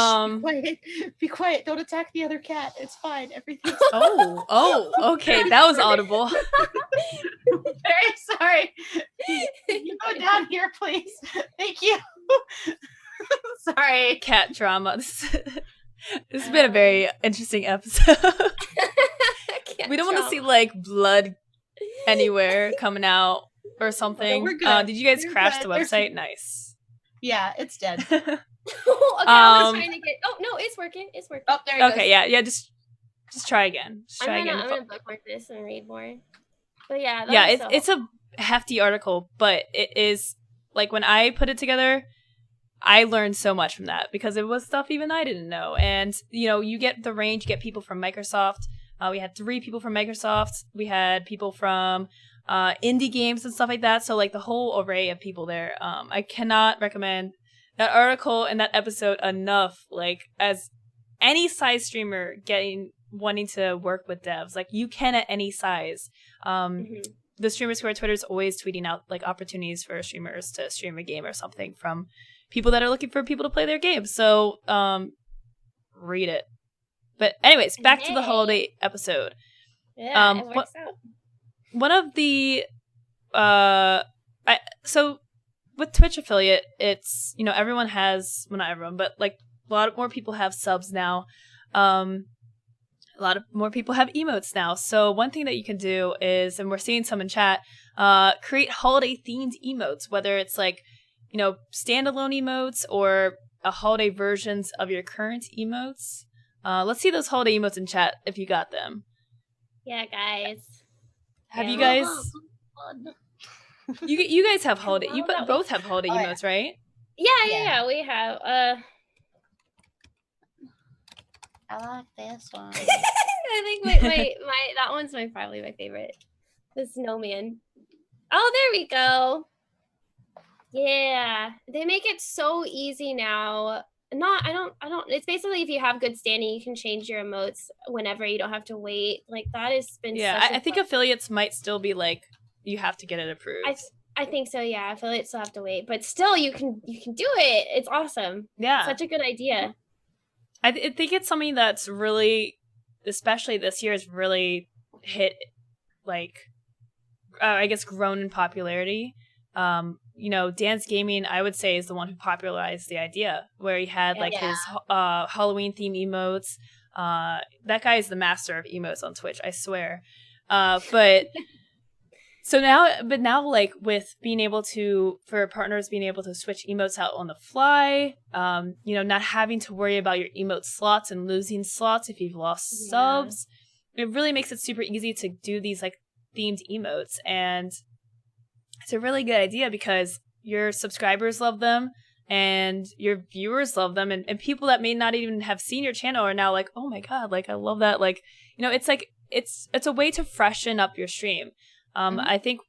be quiet. Don't attack the other cat. It's fine. Everything's Oh, okay. That was audible. Very sorry. You go down here, please. Thank you. Sorry. Cat drama. This has been a very interesting episode. We don't want to see like blood anywhere coming out or something. No, we're good. Did you guys crash the website? Nice. Yeah, it's dead. Okay, I was trying to get. Oh no, it's working. It's working. Oh, there you go. Okay, yeah. Just try again. I'm gonna bookmark this and read more. But yeah, it's a hefty article, but it is like, when I put it together, I learned so much from that, because it was stuff even I didn't know. And you get the range. You get people from Microsoft. We had 3 people from Microsoft. We had people from indie games and stuff like that. So like the whole array of people there. I cannot recommend that article and that episode enough. Like, as any size streamer wanting to work with devs, like, you can at any size. The StreamerSquare Twitter is always tweeting out like opportunities for streamers to stream a game or something from people that are looking for people to play their games. So read it. But anyways, back to the holiday episode. Yeah, it works out. One of the so with Twitch affiliate, it's everyone has, well, not everyone, but like a lot more people have subs now. A lot of more people have emotes now. So one thing that you can do is, and we're seeing some in chat, create holiday themed emotes, whether it's like standalone emotes or holiday versions of your current emotes. Let's see those holiday emotes in chat if you got them. Yeah, guys. Have you guys? You guys have holiday. You both have holiday emotes, right? Yeah. We have. I like this one. I think my that one's probably my favorite. The snowman. Oh, there we go. Yeah, they make it so easy now. I don't. It's basically, if you have good standing, you can change your emotes whenever. You don't have to wait. Like, that has been. Yeah, I think affiliates might still be like, you have to get it approved. I think so. Yeah, affiliates still have to wait, but still, you can do it. It's awesome. Yeah, such a good idea. I think it's something that's really, especially this year, has really hit, like, I guess, grown in popularity. Dance Gaming, I would say, is the one who popularized the idea, where he had his Halloween theme emotes. That guy is the master of emotes on Twitch, I swear. But now like, with being able to, for partners being able to switch emotes out on the fly, not having to worry about your emote slots and losing slots if you've lost subs, it really makes it super easy to do these like themed emotes. And it's a really good idea, because your subscribers love them and your viewers love them, and people that may not even have seen your channel are now like, oh my god, like, I love that. Like, it's like, it's a way to freshen up your stream. I think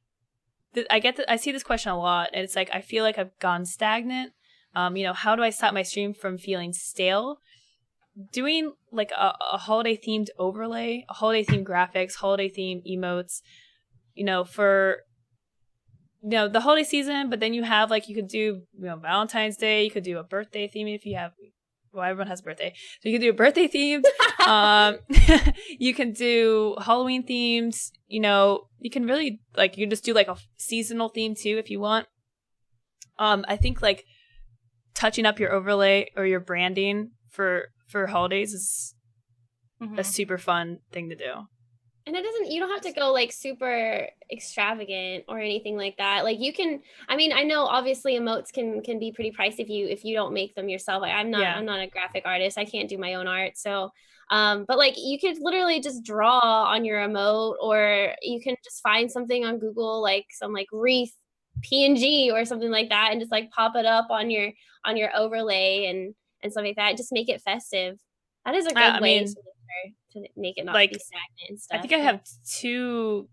that I see this question a lot, and it's like, I feel like I've gone stagnant. How do I stop my stream from feeling stale? doing like a holiday themed overlay, a holiday themed graphics, holiday themed emotes, for the holiday season, but then you have like you could do Valentine's Day, you could do a birthday theme if you have everyone has a birthday. So you can do a birthday themed, you can do Halloween themes, you can really like you just do like a seasonal theme too if you want. I think like touching up your overlay or your branding for holidays is a super fun thing to do. And you don't have to go like super extravagant or anything like that. Like you can, I know obviously emotes can be pretty pricey if you don't make them yourself. Like I'm not a graphic artist. I can't do my own art. So, but like you could literally just draw on your emote, or you can just find something on Google, like some like wreath PNG or something like that, and just like pop it up on your overlay and stuff like that. Just make it festive. That is a good way to make it not be stagnant and stuff. I think I have 2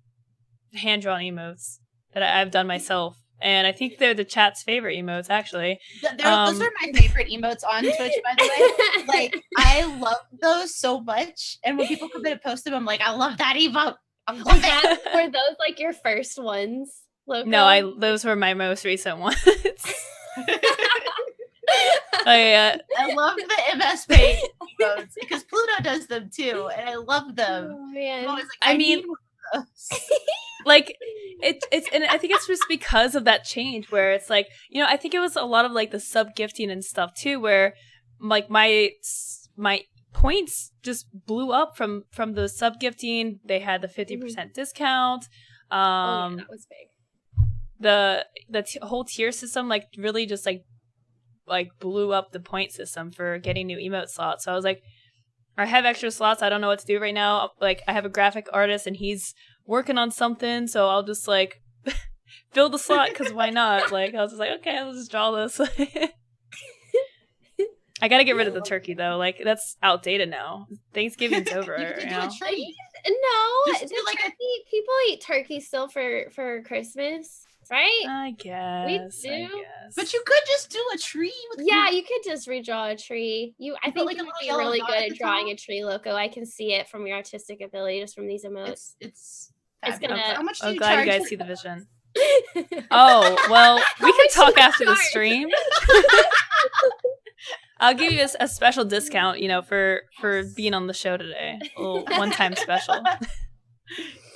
hand-drawn emotes that I've done myself, and I think they're the chat's favorite emotes, actually. Those are my favorite emotes on Twitch, by the way. Like, I love those so much, and when people come in and post them, I'm like, I love that emote. I love it. Were those like your first ones, Loco? No, those were my most recent ones. I love the MS Paint emotes because Pluto does them too, and I love them. Oh, man. Like, I mean, like it's and I think it's just because of that change where it's like I think it was a lot of like the sub gifting and stuff too, where like my points just blew up from the sub gifting. They had the 50% discount. That was big. The whole tier system like really just like blew up the point system for getting new emote slots. So I was like, I have extra slots. I don't know what to do right now. Like I have a graphic artist and he's working on something, so I'll just like fill the slot because why not? Like I was just like, okay, I'll just draw this. I gotta get rid of the turkey though. Like that's outdated now. Thanksgiving's over. No, people eat turkey still for Christmas. Right? I guess. We do. But you could just do a tree with you could just redraw a tree. I think you would be really good at drawing a tree, Loco. I can see it from your artistic ability just from these emotes. It's gonna, how much do I'm you glad charge? you guys see the vision. Oh, well, we can talk after the stream. I'll give you a special discount, for being on the show today. A little one-time special.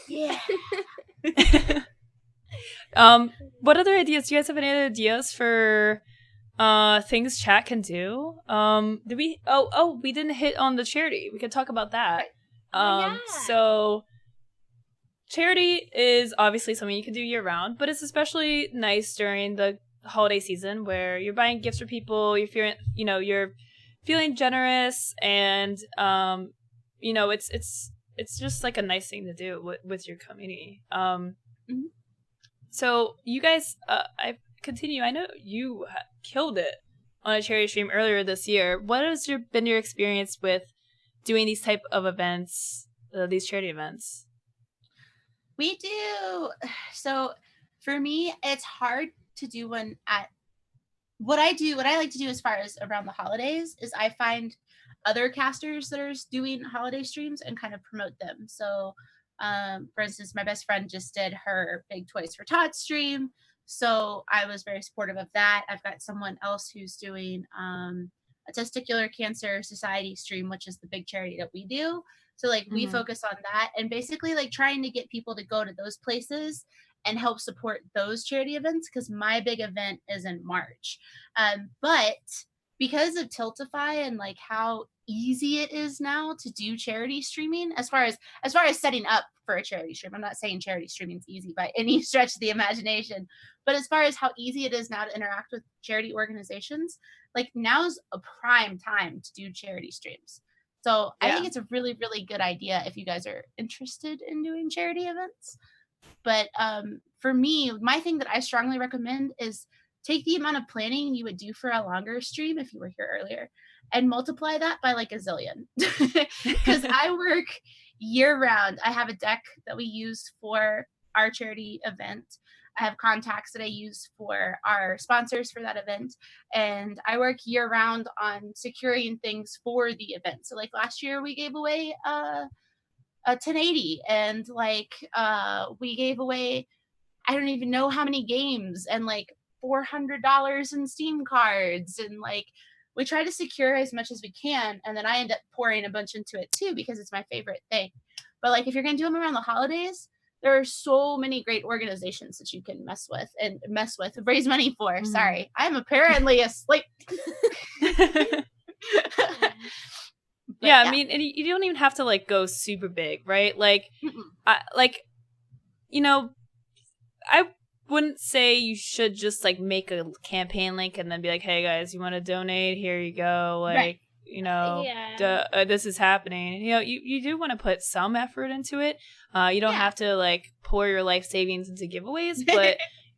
Yeah. What other ideas? Do you guys have any other ideas for things chat can do? Did we? Oh, we didn't hit on the charity. We could talk about that. So charity is obviously something you can do year round, but it's especially nice during the holiday season where you're buying gifts for people. You're feeling, you're feeling generous, and it's just like a nice thing to do with your community. So you guys, I know you killed it on a charity stream earlier this year. What has been your experience with doing these type of events, these charity events? We do. So for me, it's hard to do one at what I like to do as far as around the holidays is I find other casters that are doing holiday streams and kind of promote them. So for instance, my best friend just did her Big Toys for Tots stream. So I was very supportive of that. I've got someone else who's doing a testicular cancer society stream, which is the big charity that we do. So like we focus on that and basically like trying to get people to go to those places and help support those charity events because my big event is in March. But because of Tiltify and like how easy it is now to do charity streaming as far as setting up for a charity stream. I'm not saying charity streaming is easy by any stretch of the imagination, but as far as how easy it is now to interact with charity organizations, like now's a prime time to do charity streams. So I think it's a really, really good idea if you guys are interested in doing charity events. But for me, my thing that I strongly recommend is take the amount of planning you would do for a longer stream if you were here earlier and multiply that by like a zillion. Because I work year round. I have a deck that we use for our charity event. I have contacts that I use for our sponsors for that event, and I work year round on securing things for the event. So like last year we gave away a 1080, and like we gave away, I don't even know how many games, and like $400 in Steam cards, and like we try to secure as much as we can, and then I end up pouring a bunch into it too because it's my favorite thing. But like if you're gonna do them around the holidays, there are so many great organizations that you can raise money for. Mm. Sorry, I'm apparently asleep. Yeah, I mean, and you don't even have to like go super big, right? Like, you know, I wouldn't say you should just like make a campaign link and then be like, "Hey guys, you want to donate? Here you go." Like, Right. you know, this is happening. You know, you do want to put some effort into it. You don't have to like pour your life savings into giveaways, but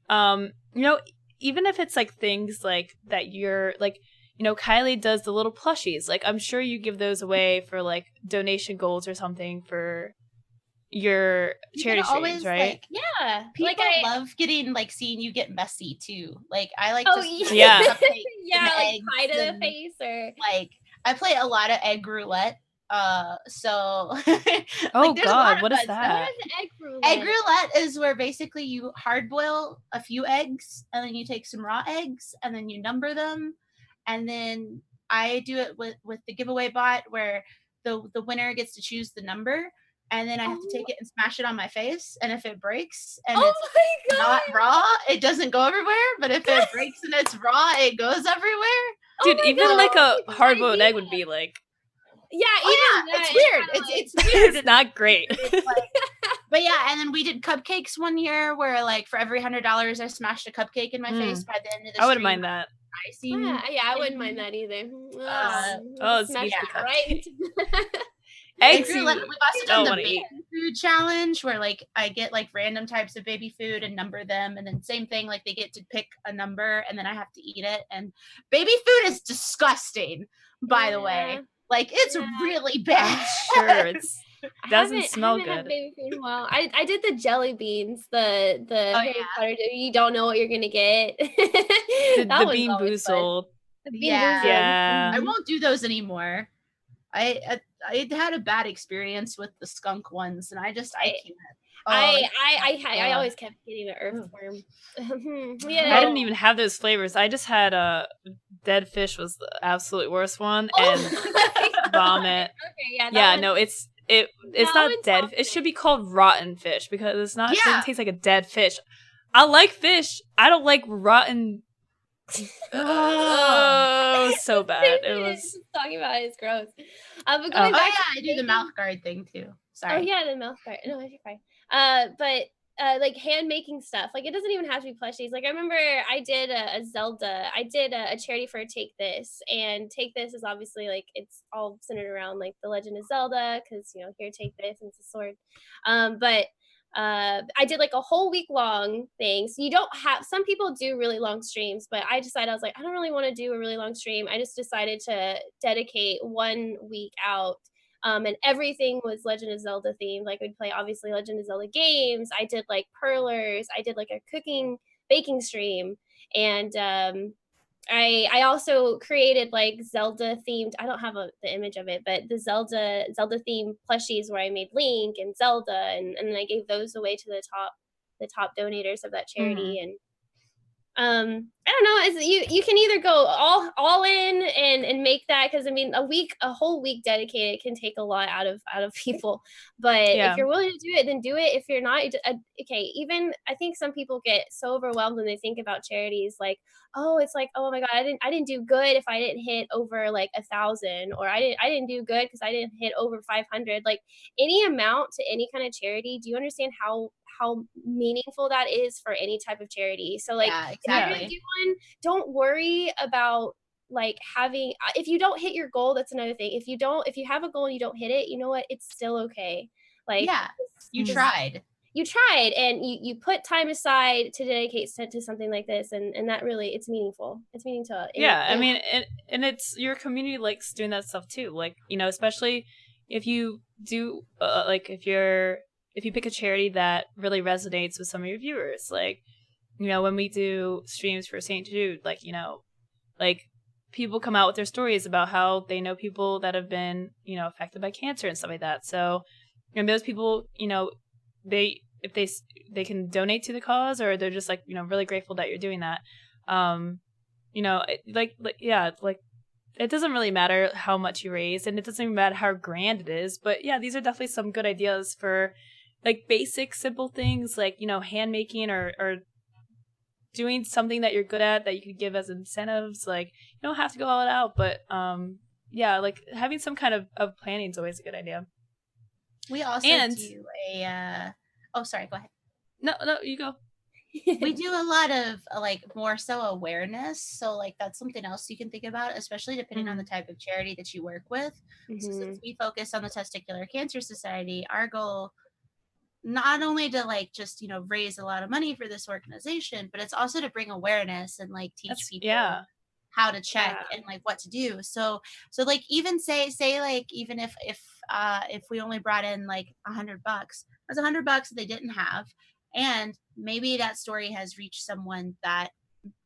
you know, even if it's like things like that, you're like, you know, Kylie does the little plushies. Like, I'm sure you give those away for like donation goals or something for your charity streams, right? Like, people love getting like seeing you get messy too. Like I like to yeah like pie to the face, or like I play a lot of egg roulette. So oh god, what is that? What is egg roulette? Egg roulette is where basically you hard boil a few eggs, and then you take some raw eggs and then you number them, and then I do it with the giveaway bot where the winner gets to choose the number, and then I have to take it and smash it on my face, and if it breaks and it's not raw, it doesn't go everywhere, but if it breaks and it's raw, it goes everywhere. Dude, even like a hard-boiled egg would be like, it's weird. It's weird. It's not great. But yeah, and then we did cupcakes one year where like for every $100 I smashed a cupcake in my face by the end of the I wouldn't mind that. I wouldn't mind that either. Smash the cupcake. Right. Eggs. We've also done the baby food challenge where like I get like random types of baby food and number them, and then same thing, like they get to pick a number and then I have to eat it. And baby food is disgusting, by the way. Like it's really bad. I'm sure it's doesn't smell good. Had baby food in a while. I did the jelly beans, the Harry Potter. You don't know what you're gonna get. the bean boozled. Yeah. I won't do those anymore. I had a bad experience with the skunk ones, and I can't. I always kept getting the earthworm. I didn't even have those flavors. I just had dead fish was the absolute worst one, and vomit. It's not dead. It should be called rotten fish because it's not. It doesn't taste like a dead fish. I like fish. I don't like rotten. Oh, so bad. It was talking about it is gross. But going back I do the mouth guard thing too. Sorry. Oh yeah, the mouth guard. No, you're fine. But like hand making stuff. Like it doesn't even have to be plushies. Like I remember I did a Zelda. I did a charity for Take This, and Take This is obviously like it's all centered around like the Legend of Zelda because you know here take this and it's a sword. But I did like a whole week long thing. So you don't have, some people do really long streams, but I decided, I was like, I don't really want to do a really long stream. I just decided to dedicate 1 week out. And everything was Legend of Zelda themed. Like we'd play obviously Legend of Zelda games. I did like perlers. I did like a baking stream. And I also created like Zelda themed, I don't have the image of it, but the Zelda themed plushies where I made Link and Zelda, and then I gave those away to the top donators of that charity. And I don't know, you can either go all in and make that, because I mean a whole week dedicated can take a lot out of people, but if you're willing to do it, then do it. If you're not, okay, even I think some people get so overwhelmed when they think about charities, like, oh, it's like, oh my god, I didn't do good if I didn't hit over like 1,000, or I didn't do good because I didn't hit over 500. Like any amount to any kind of charity, do you understand how meaningful that is for any type of charity? So like if you're gonna do one, don't worry about like having, if you don't hit your goal, that's another thing. If you have a goal and you don't hit it, you know what, it's still okay. Like you tried and you put time aside to dedicate to something like this, and that really, it's meaningful. It's meaningful. I mean, and it's your community likes doing that stuff too, like, you know, especially if you do like if you pick a charity that really resonates with some of your viewers, like, when we do streams for St. Jude, like people come out with their stories about how they know people that have been, affected by cancer and stuff like that. So, and those people, if they can donate to the cause, or they're just really grateful that you're doing that. It doesn't really matter how much you raise, and it doesn't even matter how grand it is. But yeah, these are definitely some good ideas for basic, simple things like, hand making or doing something that you're good at that you could give as incentives. Like, you don't have to go all out, but having some kind of planning is always a good idea. We also do a sorry, go ahead. No, you go. We do a lot of more so awareness, so that's something else you can think about, especially depending on the type of charity that you work with. So since we focus on the Testicular Cancer Society, our goal not only to just raise a lot of money for this organization, but it's also to bring awareness and teach people how to check and what to do. So even say even if we only brought in $100, that's $100 that they didn't have, and maybe that story has reached someone that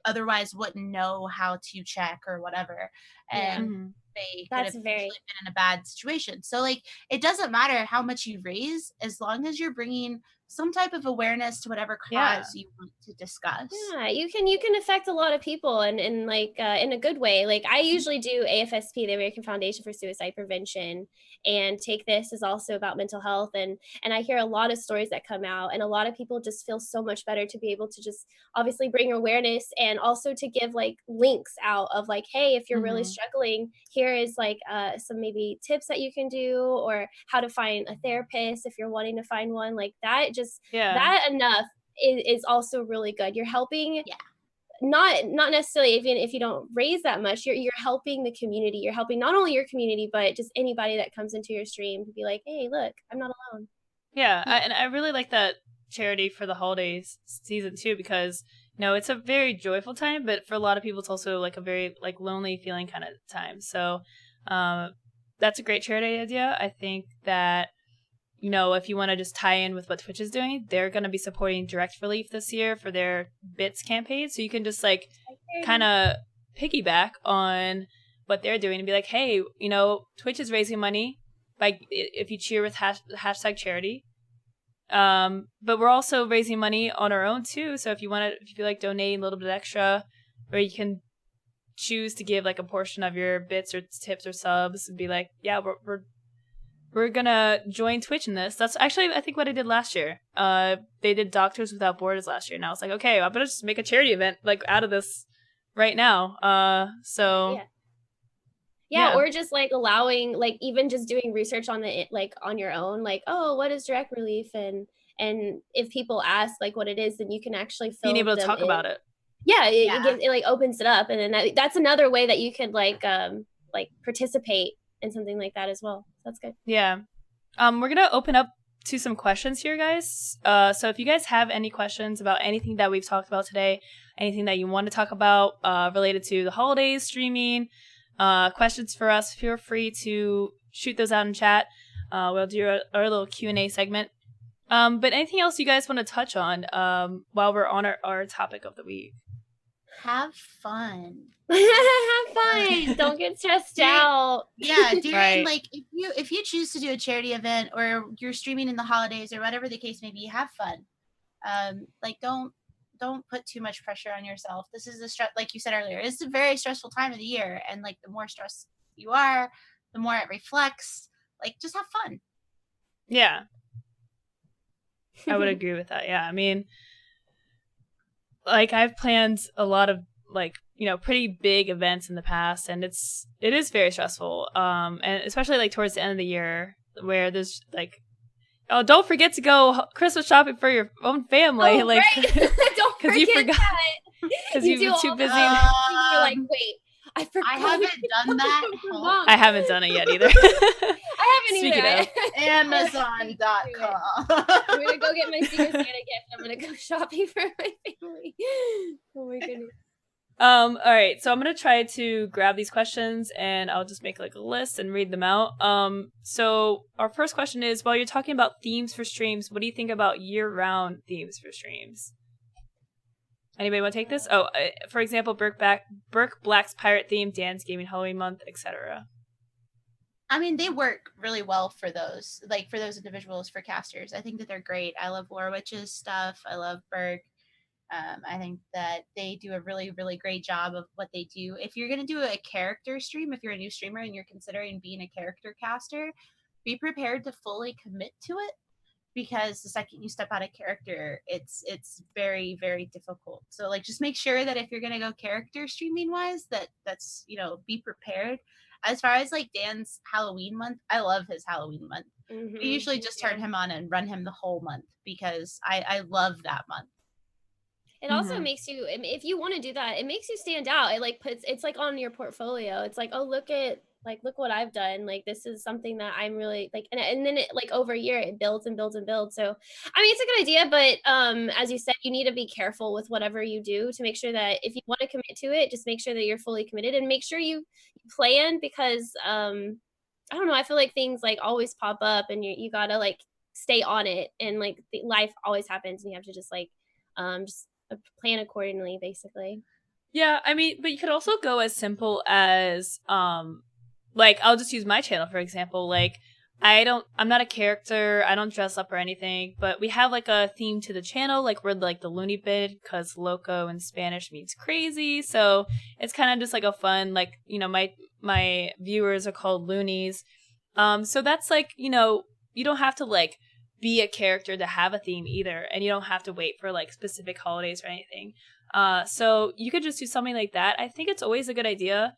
otherwise wouldn't know how to check or whatever, and they could have been in a bad situation. So it doesn't matter how much you raise, as long as you're bringing some type of awareness to whatever cause you want to discuss. Yeah, you can affect a lot of people and in a good way. I usually do AFSP, the American Foundation for Suicide Prevention, and Take This is also about mental health, and I hear a lot of stories that come out, and a lot of people just feel so much better to be able to just obviously bring awareness, and also to give links out of hey, if you're really struggling, here is some maybe tips that you can do, or how to find a therapist if you're wanting to find one. That that enough is also really good. You're helping, not necessarily even if you don't raise that much, you're helping the community. You're helping not only your community, but just anybody that comes into your stream to be like, hey, look, I'm not alone. Yeah, and I really like that charity for the holidays season too, because it's a very joyful time, but for a lot of people it's also a very lonely feeling kind of time. So that's a great charity idea. I think that if you want to just tie in with what Twitch is doing, they're going to be supporting Direct Relief this year for their Bits campaign. So you can just kind of piggyback on what they're doing and be like, hey, Twitch is raising money if you cheer with hashtag charity. But we're also raising money on our own too. So if you feel like donating a little bit extra, or you can choose to give a portion of your bits or tips or subs and be like, yeah, we're gonna join Twitch in this. That's actually, I think, what I did last year. They did Doctors Without Borders last year, and I was like, okay, I better just make a charity event out of this right now. Yeah, or just allowing even just doing research on the on your own, oh, what is Direct Relief, and if people ask what it is, then you can actually being able to talk about it. Yeah, it opens it up, and then that's another way that you could participate in something like that as well. So that's good. Yeah. We're gonna open up to some questions here, guys. So if you guys have any questions about anything that we've talked about today, anything that you want to talk about related to the holidays, streaming, questions for us, feel free to shoot those out in chat. We'll do our little Q&A segment. But anything else you guys want to touch on while we're on our topic of the week? Have fun. Have fun. Don't get stressed out. Yeah, during if you choose to do a charity event, or you're streaming in the holidays, or whatever the case may be, have fun. Don't put too much pressure on yourself. This is like you said earlier, it's a very stressful time of the year, and the more stressed you are, the more it reflects. Just have fun. Yeah. I would agree with that. Yeah. I mean, I've planned a lot of pretty big events in the past, and it is very stressful. And especially towards the end of the year, where there's oh, don't forget to go Christmas shopping for your own family. Oh, right. Don't forget you forgot because you've been too busy. You're wait, I forgot. I haven't done that. I haven't done it yet either. I haven't either. Amazon.com. I'm gonna go get my Secret Santa gift. I'm gonna go shopping for my family. Oh my goodness. All right, so I'm gonna try to grab these questions, and I'll just make a list and read them out. So our first question is: while you're talking about themes for streams, what do you think about year-round themes for streams? Anybody want to take this? Oh, for example, Burke Black's pirate theme, Dan's gaming Halloween month, etc. I mean, they work really well for those, like for those individuals, for casters. I think that they're great. I love Lore Witch's stuff. I love Burke. I think that they do a really, really great job of what they do. If you're going to do a character stream, if you're a new streamer and you're considering being a character caster, be prepared to fully commit to it, because the second you step out of character, it's very, very difficult. So like, just make sure that if you're going to go character streaming wise, that's, you know, be prepared. As far as like Dan's Halloween month, I love his Halloween month. We usually just turn him on and run him the whole month because I love that month. It also makes you, if you want to do that, it makes you stand out. It like it's like on your portfolio. It's like, oh, look what I've done. Like, this is something that I'm really like, and then it like over a year, it builds and builds and builds. So, I mean, it's a good idea, but as you said, you need to be careful with whatever you do to make sure that if you want to commit to it, just make sure that you're fully committed and make sure you plan, because I don't know, I feel like things like always pop up and you gotta like stay on it, and like life always happens and you have to just like just plan accordingly, basically. Yeah, I mean, but you could also go as simple as like, I'll just use my channel for example. Like, I'm not a character, I don't dress up or anything, but we have like a theme to the channel. Like, we're like the loony bit, because loco in Spanish means crazy, so it's kind of just like a fun, like, you know, my viewers are called loonies. So that's like, you know, you don't have to like be a character to have a theme either, and you don't have to wait for like specific holidays or anything. So you could just do something like that. I think it's always a good idea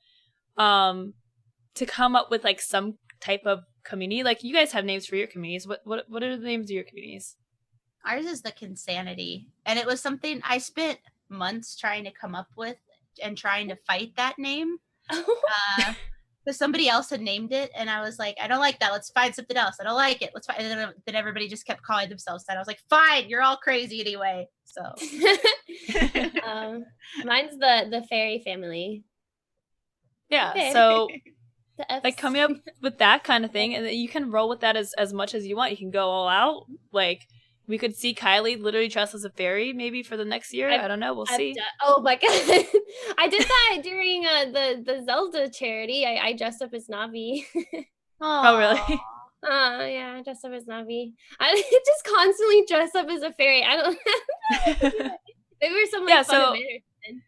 to come up with like some type of community. Like, you guys have names for your communities. What are the names of your communities? Ours is the Kinsanity, and it was something I spent months trying to come up with and trying to fight that name. Because somebody else had named it, and I was like, I don't like that. Let's find something else. I don't like it. Let's find. And then everybody just kept calling themselves that. I was like, fine, you're all crazy anyway. So, mine's the fairy family. Yeah. Okay. So, The like, coming up with that kind of thing, and then you can roll with that as much as you want. You can go all out. Like, we could see Kylie literally dressed as a fairy maybe for the next year. I don't know. We'll see. Oh my god. I did that during the Zelda charity. I dressed up as Navi. Oh, really? Yeah, I dressed up as Navi. I just constantly dress up as a fairy. I don't maybe we're some like fun event.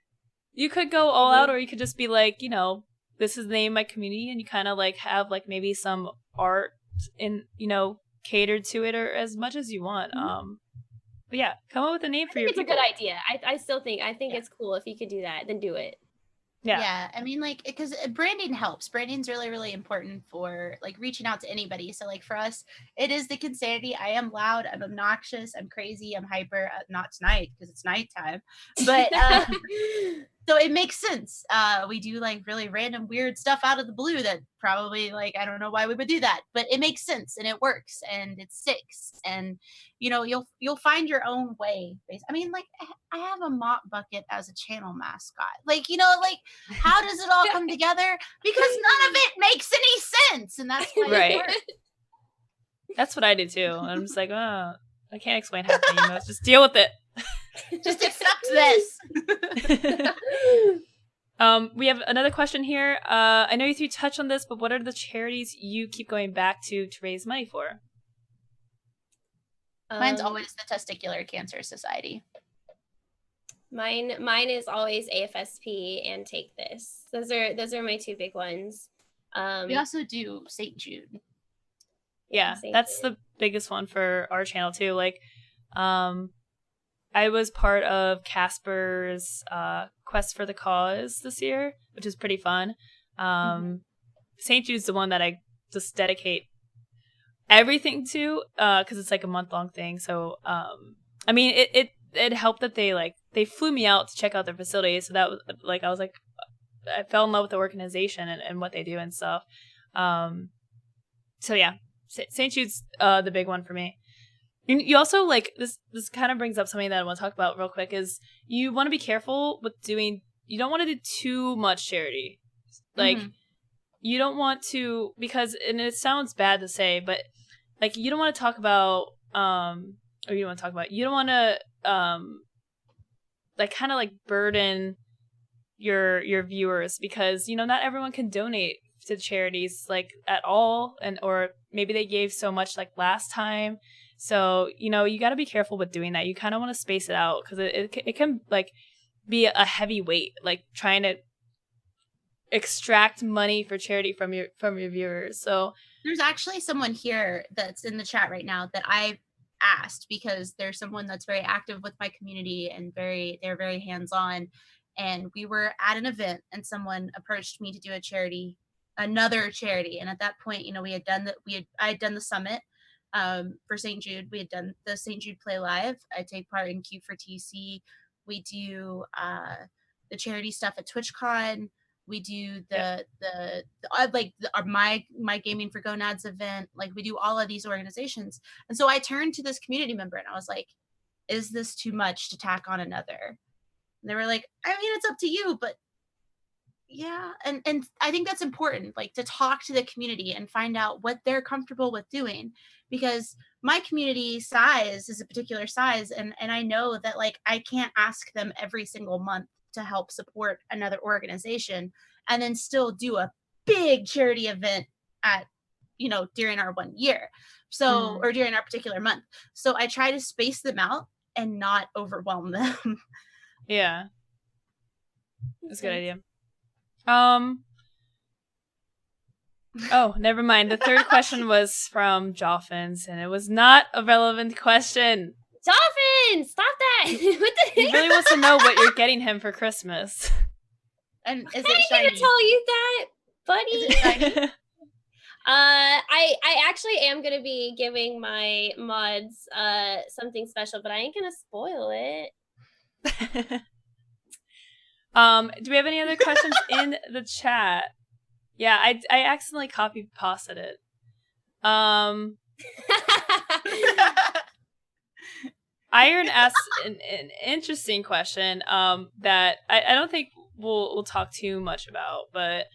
You could go all out, or you could just be like, you know, this is the name of my community, and you kind of like have like maybe some art in, you know, catered to it, or as much as you want. But yeah, come up with a name for your people. It's a good idea. I still think it's cool. If you could do that, then do it. Yeah, I mean, like, because branding helps. Branding's really, really important for like reaching out to anybody. So like for us, it is the Kinsanity. I am loud, I'm obnoxious, I'm crazy, I'm hyper. Not tonight because it's nighttime, but so it makes sense. We do like really random weird stuff out of the blue that probably, like, I don't know why we would do that, but it makes sense and it works and it sticks, and you know, you'll find your own way. I mean, like, I have a mop bucket as a channel mascot. Like, you know, like, how does it all come together? Because none of it makes any sense, and that's why it works. That's what I do too. I'm just like, oh, I can't explain half the emails. Just deal with it. Just accept this. We have another question here. I know you three touched on this, but what are the charities you keep going back to raise money for? Mine's always the Testicular Cancer Society. Mine is always AFSP and Take This. Those are my two big ones. We also do St. Jude. Yeah, that's the biggest one for our channel too. Like, I was part of Casper's Quest for the Cause this year, which is pretty fun. St. Jude's the one that I just dedicate everything to, because it's like a month-long thing. So, I mean, it helped that they flew me out to check out their facility. So that was like, I fell in love with the organization and what they do and stuff. So yeah, St. Jude's the big one for me. You also, like, this kind of brings up something that I want to talk about real quick, is you want to be careful with you don't want to do too much charity. Like, you don't want to, because, and it sounds bad to say, but, like, you don't want to talk about, you don't want to, like kind of like burden your viewers, because not everyone can donate to charities like at all, and or maybe they gave so much like last time. So you got to be careful with doing that. You kind of want to space it out, because it can like be a heavy weight, like trying to extract money for charity from your viewers. So there's actually someone here that's in the chat right now that I asked, because there's someone that's very active with my community and they're very hands-on, and we were at an event and someone approached me to do another charity, and at that point I had done the summit for St. Jude. We had done the St. Jude Play Live. I take part in Q for TC. We do the charity stuff at TwitchCon. We do my Gaming for Gonads event. Like, we do all of these organizations. And so I turned to this community member and I was like, is this too much to tack on another? And they were like, I mean, it's up to you, but yeah. And I think that's important, like, to talk to the community and find out what they're comfortable with doing, because my community size is a particular size. And I know that, like, I can't ask them every single month to help support another organization and then still do a big charity event at, during our 1 year. So, or during our particular month. So I try to space them out and not overwhelm them. Yeah. That's a good idea. Oh, never mind. The third question was from Joffins, and it was not a relevant question. Joffin, stop that! What the He really wants to know what you're getting him for Christmas. And is I it shiny? ain't gonna tell you that, buddy. Is it shiny? I actually am gonna be giving my mods something special, but I ain't gonna spoil it. Do we have any other questions in the chat? Yeah, I accidentally copy pasted it. Iron asks an interesting question that I don't think we'll talk too much about, but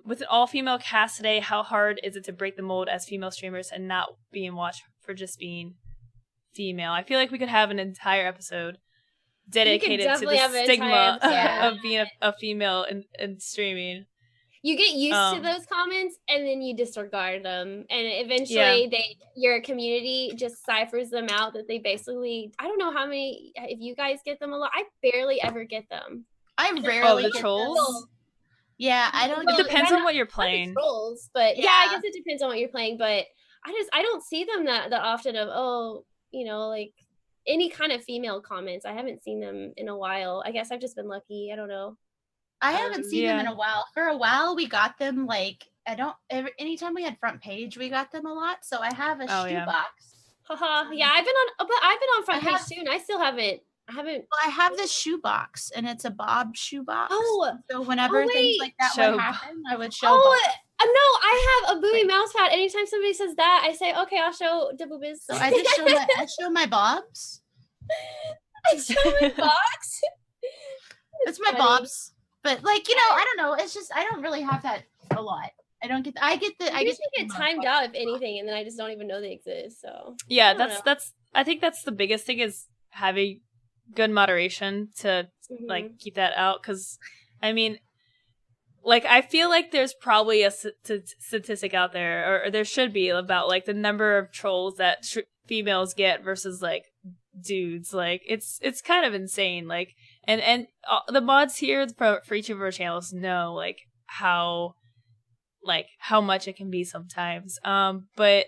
with an all-female cast today, how hard is it to break the mold as female streamers and not being watched for just being female? I feel like we could have an entire episode dedicated to the stigma of being a female in streaming. You get used to those comments and then you disregard them, and eventually your community just ciphers them out, that they basically, I don't know how many, if you guys get them a lot. I barely ever get them. I rarely get trolls them. Yeah, I don't. It depends on what you're playing. Trolls, but yeah, I guess it depends on what you're playing. But I don't see them that often. Of like any kind of female comments. I haven't seen them in a while. I guess I've just been lucky. I don't know. I haven't seen them in a while. For a while, we got them like anytime we had front page, we got them a lot. So I have a shoebox. Haha. Yeah, I've been on front page too, and I still haven't. Well, I have this shoebox, and it's a Bob shoebox. Oh, so whenever things like that would happen, I would show. No, I have a Boobie mouse pad. Anytime somebody says that, I say, okay, I'll show the boobies. So I just show my Bobs. I show my box. It's my Bobs. But I don't know. It's just I don't really have that a lot. I don't get. I get timed out, if anything, and then I just don't even know they exist. So yeah, that's. I think that's the biggest thing, is having good moderation to like keep that out. Because I mean, like, I feel like there's probably a statistic out there, or there should be, about like the number of trolls that females get versus like dudes. Like, it's kind of insane. Like. And the mods here for each of our channels know like how much it can be sometimes. But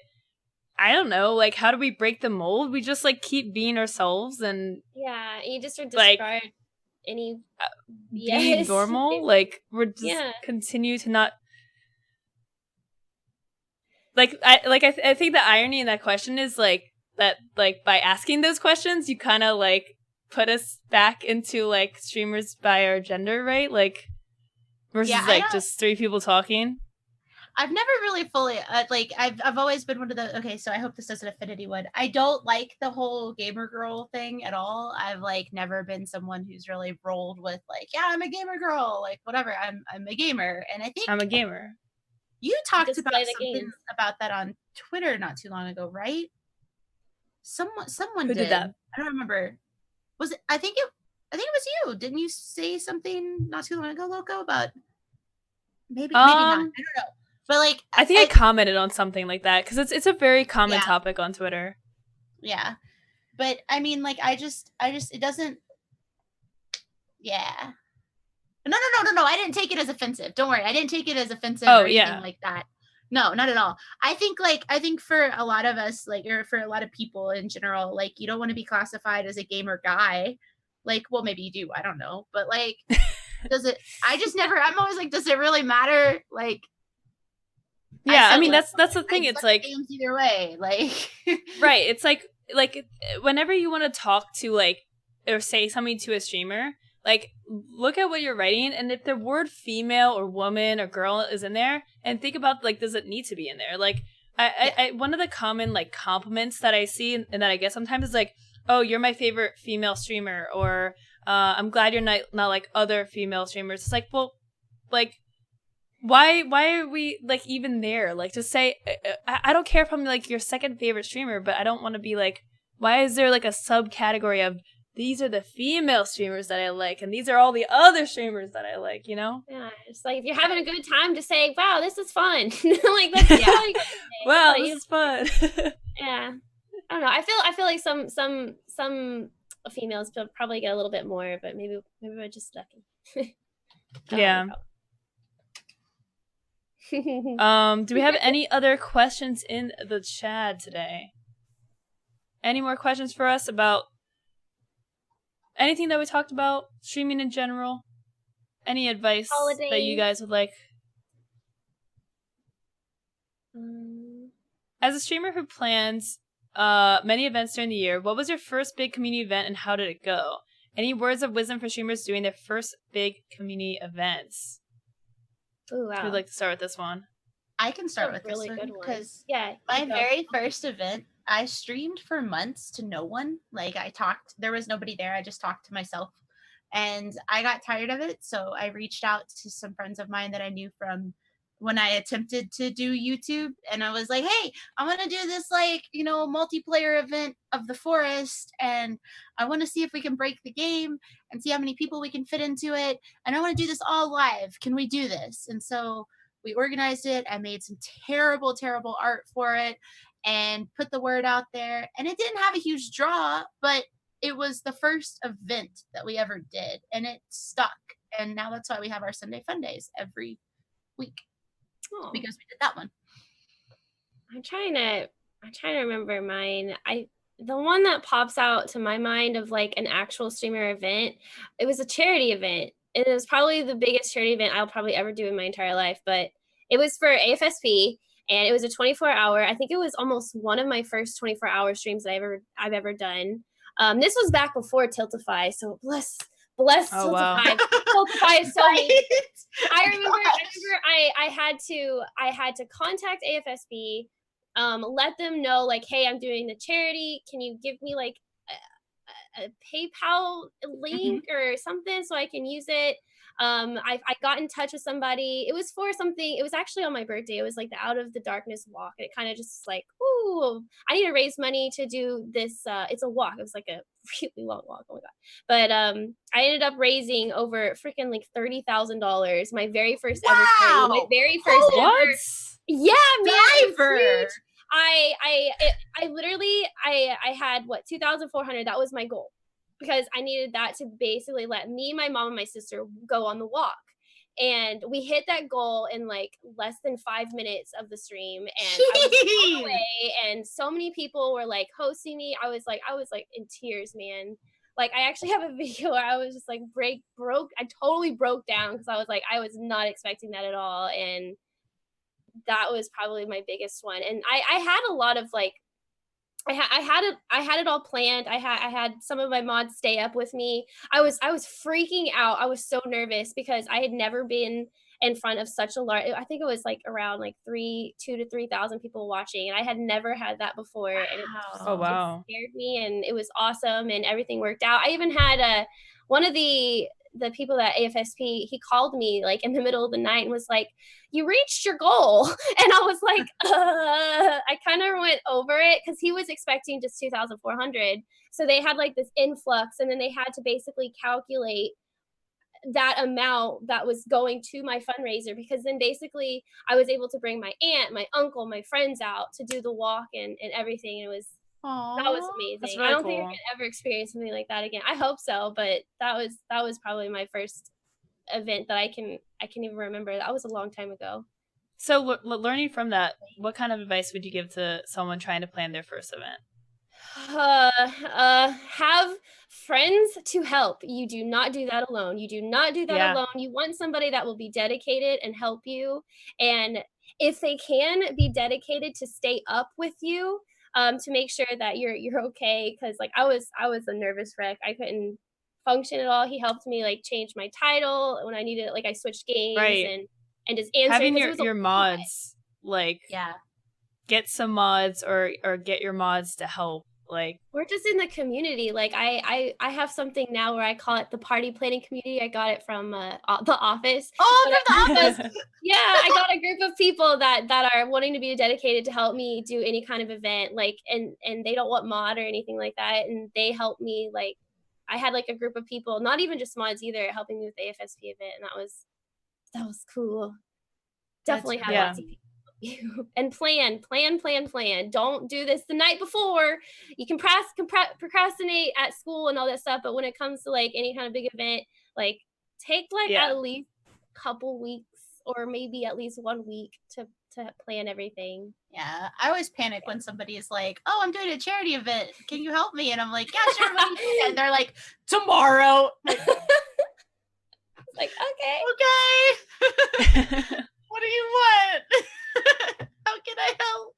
I don't know, like, how do we break the mold? We just like keep being ourselves, and you just discard any being normal. Like, we're just continue to not I think the irony in that question is like that, like, by asking those questions, you kind of like put us back into like streamers by our gender, right? Like, versus just three people talking. I've never really fully I've always been one of the so I hope this doesn't offend anyone. I don't like the whole gamer girl thing at all. I've like never been someone who's really rolled with like, yeah, I'm a gamer girl, like whatever. I'm a gamer, and I think I'm a gamer. You talked about something about that on Twitter not too long ago, right? Someone Who did that? I don't remember. Was it? I think I think it was you. Didn't you say something not too long ago, Loco, about maybe not? I don't know. But like, I think I commented on something like that because it's a very common topic on Twitter. Yeah, but I mean, like, I just it doesn't. Yeah. No. I didn't take it as offensive. Don't worry, I didn't take it as offensive or anything like that. No, not at all. I think for a lot of us, like, or for a lot of people in general, like, you don't want to be classified as a gamer guy. Like, well, maybe you do. I don't know, but like, does it? I'm always like, does it really matter? Like, yeah, I mean, that's the thing. It's like games either way, like, right. It's like whenever you want to talk to like or say something to a streamer, like, look at what you're writing, and if the word female or woman or girl is in there, and think about, like, does it need to be in there? Like, I one of the common, like, compliments that I see and that I get sometimes is like, oh, you're my favorite female streamer, or I'm glad you're not like other female streamers. It's like, well, like, why are we, like, even there? Like, just say, I don't care if I'm, like, your second favorite streamer, but I don't want to be like, why is there, like, a subcategory of these are the female streamers that I like, and these are all the other streamers that I like, you know? Yeah, it's like, if you're having a good time, to say, wow, this is fun. Like, that's like, wow, this is fun. Yeah. I don't know. I feel like some females probably get a little bit more, but maybe we're just lucky. Yeah. Do we have any other questions in the chat today? Any more questions for us about anything that we talked about, streaming in general? Any advice that you guys would like? As a streamer who plans many events during the year, what was your first big community event and how did it go? Any words of wisdom for streamers doing their first big community events? Ooh, wow. Who'd like to start with this one? I can start with really this one because my very first event, I streamed for months to no one. Like, there was nobody there. I just talked to myself, and I got tired of it. So I reached out to some friends of mine that I knew from when I attempted to do YouTube, and I was like, hey, I want to do this, like, multiplayer event of the forest, and I want to see if we can break the game and see how many people we can fit into it, and I want to do this all live. Can we do this? And so we organized it. I made some terrible art for it and put the word out there, and it didn't have a huge draw, but it was the first event that we ever did, and it stuck. And now that's why we have our Sunday Fun Days every week. Oh. Because we did that one. I'm trying to remember mine. The one that pops out to my mind of, like, an actual streamer event, it was a charity event. And it was probably the biggest charity event I'll probably ever do in my entire life. But it was for AFSP, and it was a 24-hour. I think it was almost one of my first 24-hour streams that I've ever done. This was back before Tiltify, so bless Tiltify. Wow. Tiltify is so amazing. I remember I had to contact AFSB, let them know, like, hey, I'm doing the charity. Can you give me, like, a PayPal link or something so I can use it? I got in touch with somebody. It was for something. It was actually on my birthday. It was like the Out of the Darkness walk. And it kind of just like, ooh, I need to raise money to do this. It's a walk. It was like a really long walk. Oh my God. But I ended up raising over freaking like $30,000. My very first ever charity. My very first ever. Yeah, man. I literally had what, 2,400. That was my goal, because I needed that to basically let me, my mom, and my sister go on the walk. And we hit that goal in like less than 5 minutes of the stream. And I was blown away, and so many people were like hosting me. I was like in tears, man. Like, I actually have a video where I was just like I totally broke down, because I was like, I was not expecting that at all. And that was probably my biggest one. And I had a lot of, like, I had it all planned. I had some of my mods stay up with me. I was freaking out. I was so nervous because I had never been in front of such a large, I think it was like around like 2,000 to 3,000 people watching, and I had never had that before. Wow. And it scared me, and it was awesome, and everything worked out. I even had one of the the people at AFSP, he called me like in the middle of the night and was like, "You reached your goal." And I was like, I kind of went over it because he was expecting just 2,400. So they had like this influx, and then they had to basically calculate that amount that was going to my fundraiser, because then basically I was able to bring my aunt, my uncle, my friends out to do the walk and everything. It was, Aww. that was amazing. Really I don't cool. think I could ever experience something like that again. I hope so, but that was probably my first event that I can even remember. That was a long time ago. So learning from that, what kind of advice would you give to someone trying to plan their first event? Have friends to help. You do not do that alone. You do not do that alone. You want somebody that will be dedicated and help you. And if they can be dedicated to stay up with you, to make sure that you're okay. Cause like I was a nervous wreck. I couldn't function at all. He helped me like change my title when I needed it. Like I switched games and just answering. Having your mods, like get some mods or get your mods to help. Like we're just in the community. Like I have something now where I call it the party planning community. I got it from the office. Oh, from the office. Yeah, I got a group of people that are wanting to be dedicated to help me do any kind of event. Like and they don't want mod or anything like that, and they help me. Like I had like a group of people, not even just mods either, helping me with the AFSP event, and that was cool. Definitely had lots of people. And plan. Don't do this the night before. You can procrastinate at school and all that stuff, but when it comes to like any kind of big event, like take like at least a couple weeks or maybe at least 1 week to plan everything. Yeah, I always panic when somebody is like, "Oh, I'm doing a charity event. Can you help me?" And I'm like, "Yeah, sure." And they're like, "Tomorrow." Like okay. What do you want? How can I help?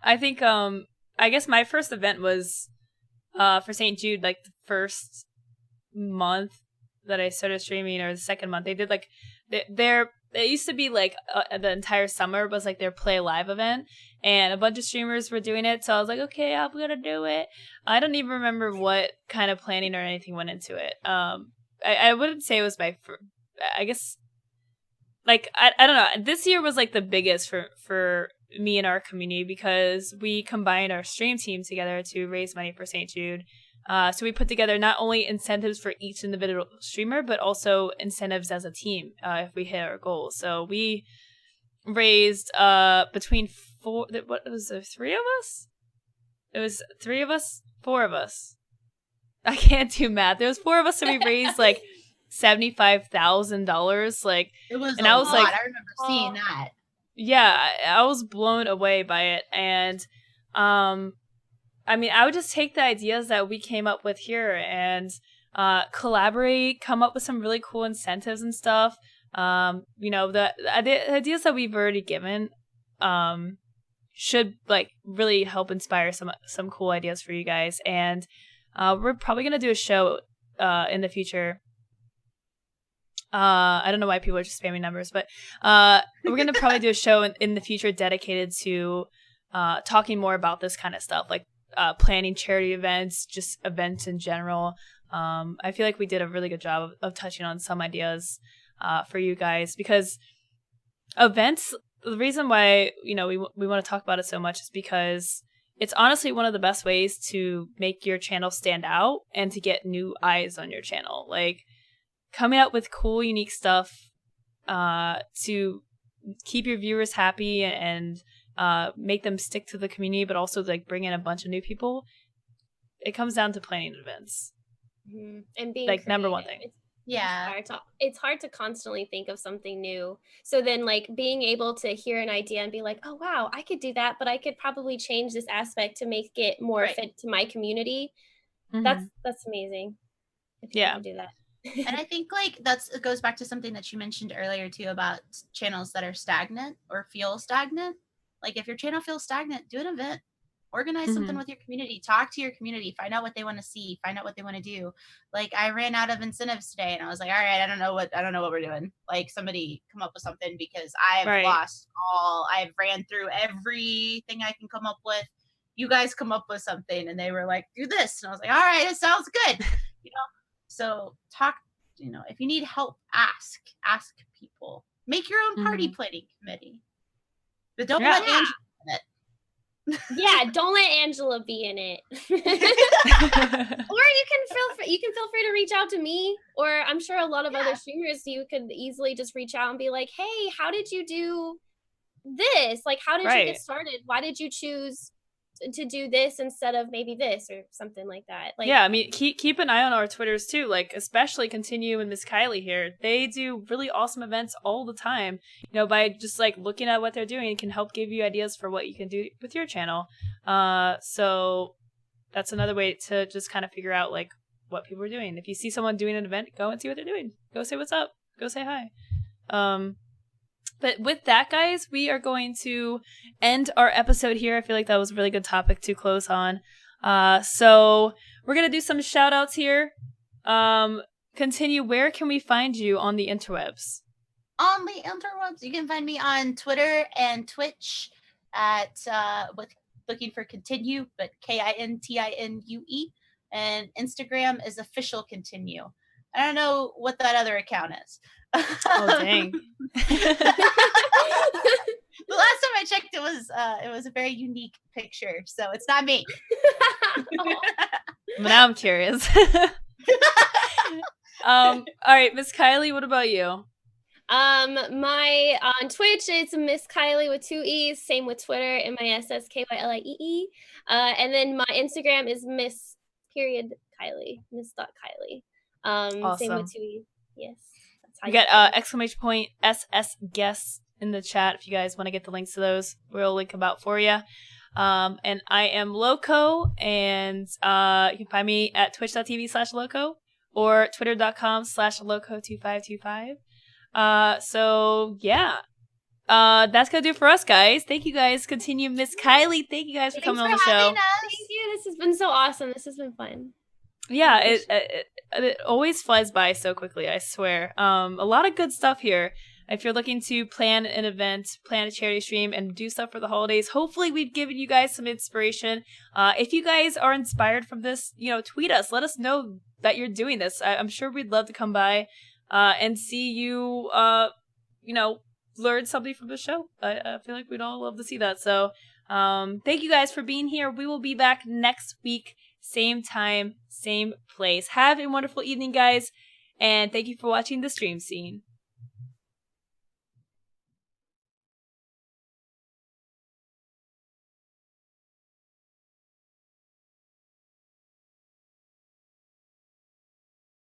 I think I guess my first event was for St. Jude, like the first month that I started streaming, or the second month. They did like it used to be like the entire summer was like their Play Live event, and a bunch of streamers were doing it, so I was like, okay, I'm gonna do it. I don't even remember what kind of planning or anything went into it. I wouldn't say it was I guess like I don't know. This year was like the biggest for me and our community because we combined our stream team together to raise money for St. Jude. So we put together not only incentives for each individual streamer, but also incentives as a team if we hit our goals. So we raised between what was there, 3 of us? It was 3 of us, 4 of us. I can't do math. There was 4 of us, so we raised like $75,000. Like it was, and I was like, I remember seeing that. Yeah, I was blown away by it, and I mean, I would just take the ideas that we came up with here and collaborate, come up with some really cool incentives and stuff. You know, the ideas that we've already given should like really help inspire some cool ideas for you guys. And we're probably gonna do a show in the future. I don't know why people are just spamming numbers, but we're gonna probably do a show in the future dedicated to talking more about this kind of stuff, like planning charity events, just events in general. I feel like we did a really good job of touching on some ideas for you guys, because events, the reason why, you know, we want to talk about it so much is because it's honestly one of the best ways to make your channel stand out and to get new eyes on your channel. Like coming out with cool, unique stuff to keep your viewers happy and make them stick to the community, but also like bring in a bunch of new people. It comes down to planning events. Mm-hmm. And being like creative. Number one thing. It's hard to constantly think of something new. So then like being able to hear an idea and be like, oh wow, I could do that, but I could probably change this aspect to make it more fit to my community. Mm-hmm. That's amazing. If you can do that. And I think like it goes back to something that you mentioned earlier too about channels that are stagnant or feel stagnant. Like if your channel feels stagnant, do an event, organize something with your community, talk to your community, find out what they want to see, find out what they want to do. Like I ran out of incentives today and I was like, all right, I don't know what we're doing. Like somebody come up with something, because I've I've ran through everything I can come up with. You guys come up with something, and they were like, do this. And I was like, all right, it sounds good. You know? So talk you know, if you need help, ask people. Make your own party planning committee, but don't let Angela in it. Yeah, don't let Angela be in it. Or you can feel free to reach out to me, or I'm sure a lot of other streamers. You could easily just reach out and be like, hey, how did you do this? Like, how did you get started? Why did you choose to do this instead of maybe this or something like that? Like, yeah, I mean, keep an eye on our Twitters too, like especially Kintinue and MissKyliee here. They do really awesome events all the time. You know, by just like looking at what they're doing, it can help give you ideas for what you can do with your channel. So that's another way to just kind of figure out like what people are doing. If you see someone doing an event, go and see what they're doing. Go say what's up. Go say hi. But with that, guys, we are going to end our episode here. I feel like that was a really good topic to close on. So we're going to do some shout outs here. Kintinue, where can we find you on the interwebs? On the interwebs, you can find me on Twitter and Twitch at with looking for Kintinue, but Kintinue, and Instagram is official Kintinue. I don't know what that other account is. Oh dang! The last time I checked, it was a very unique picture, so it's not me. Now I'm curious. All right, MissKyliee, what about you? My on Twitch it's MissKyliee with 2 E's. Same with Twitter, MissKyliee. And then my Instagram is Miss.Kylie. Awesome. Same with 2 E's. Yes. You got !SS guests in the chat if you guys want to get the links to those. We'll link them out for you. And I am Loco, and you can find me at twitch.tv/Loco or twitter.com/Loco2525. So yeah. That's gonna do it for us, guys. Thank you guys. Kintinue, MissKyliee. Thank you guys for coming on the show. Thank you. This has been so awesome. This has been fun. Yeah, it always flies by so quickly, I swear. A lot of good stuff here. If you're looking to plan an event, plan a charity stream, and do stuff for the holidays, hopefully we've given you guys some inspiration. If you guys are inspired from this, you know, tweet us. Let us know that you're doing this. I'm sure we'd love to come by and see you, you know, learn something from the show. I feel like we'd all love to see that. So thank you guys for being here. We will be back next week. Same time, same place. Have a wonderful evening, guys, and thank you for watching the Stream Scene.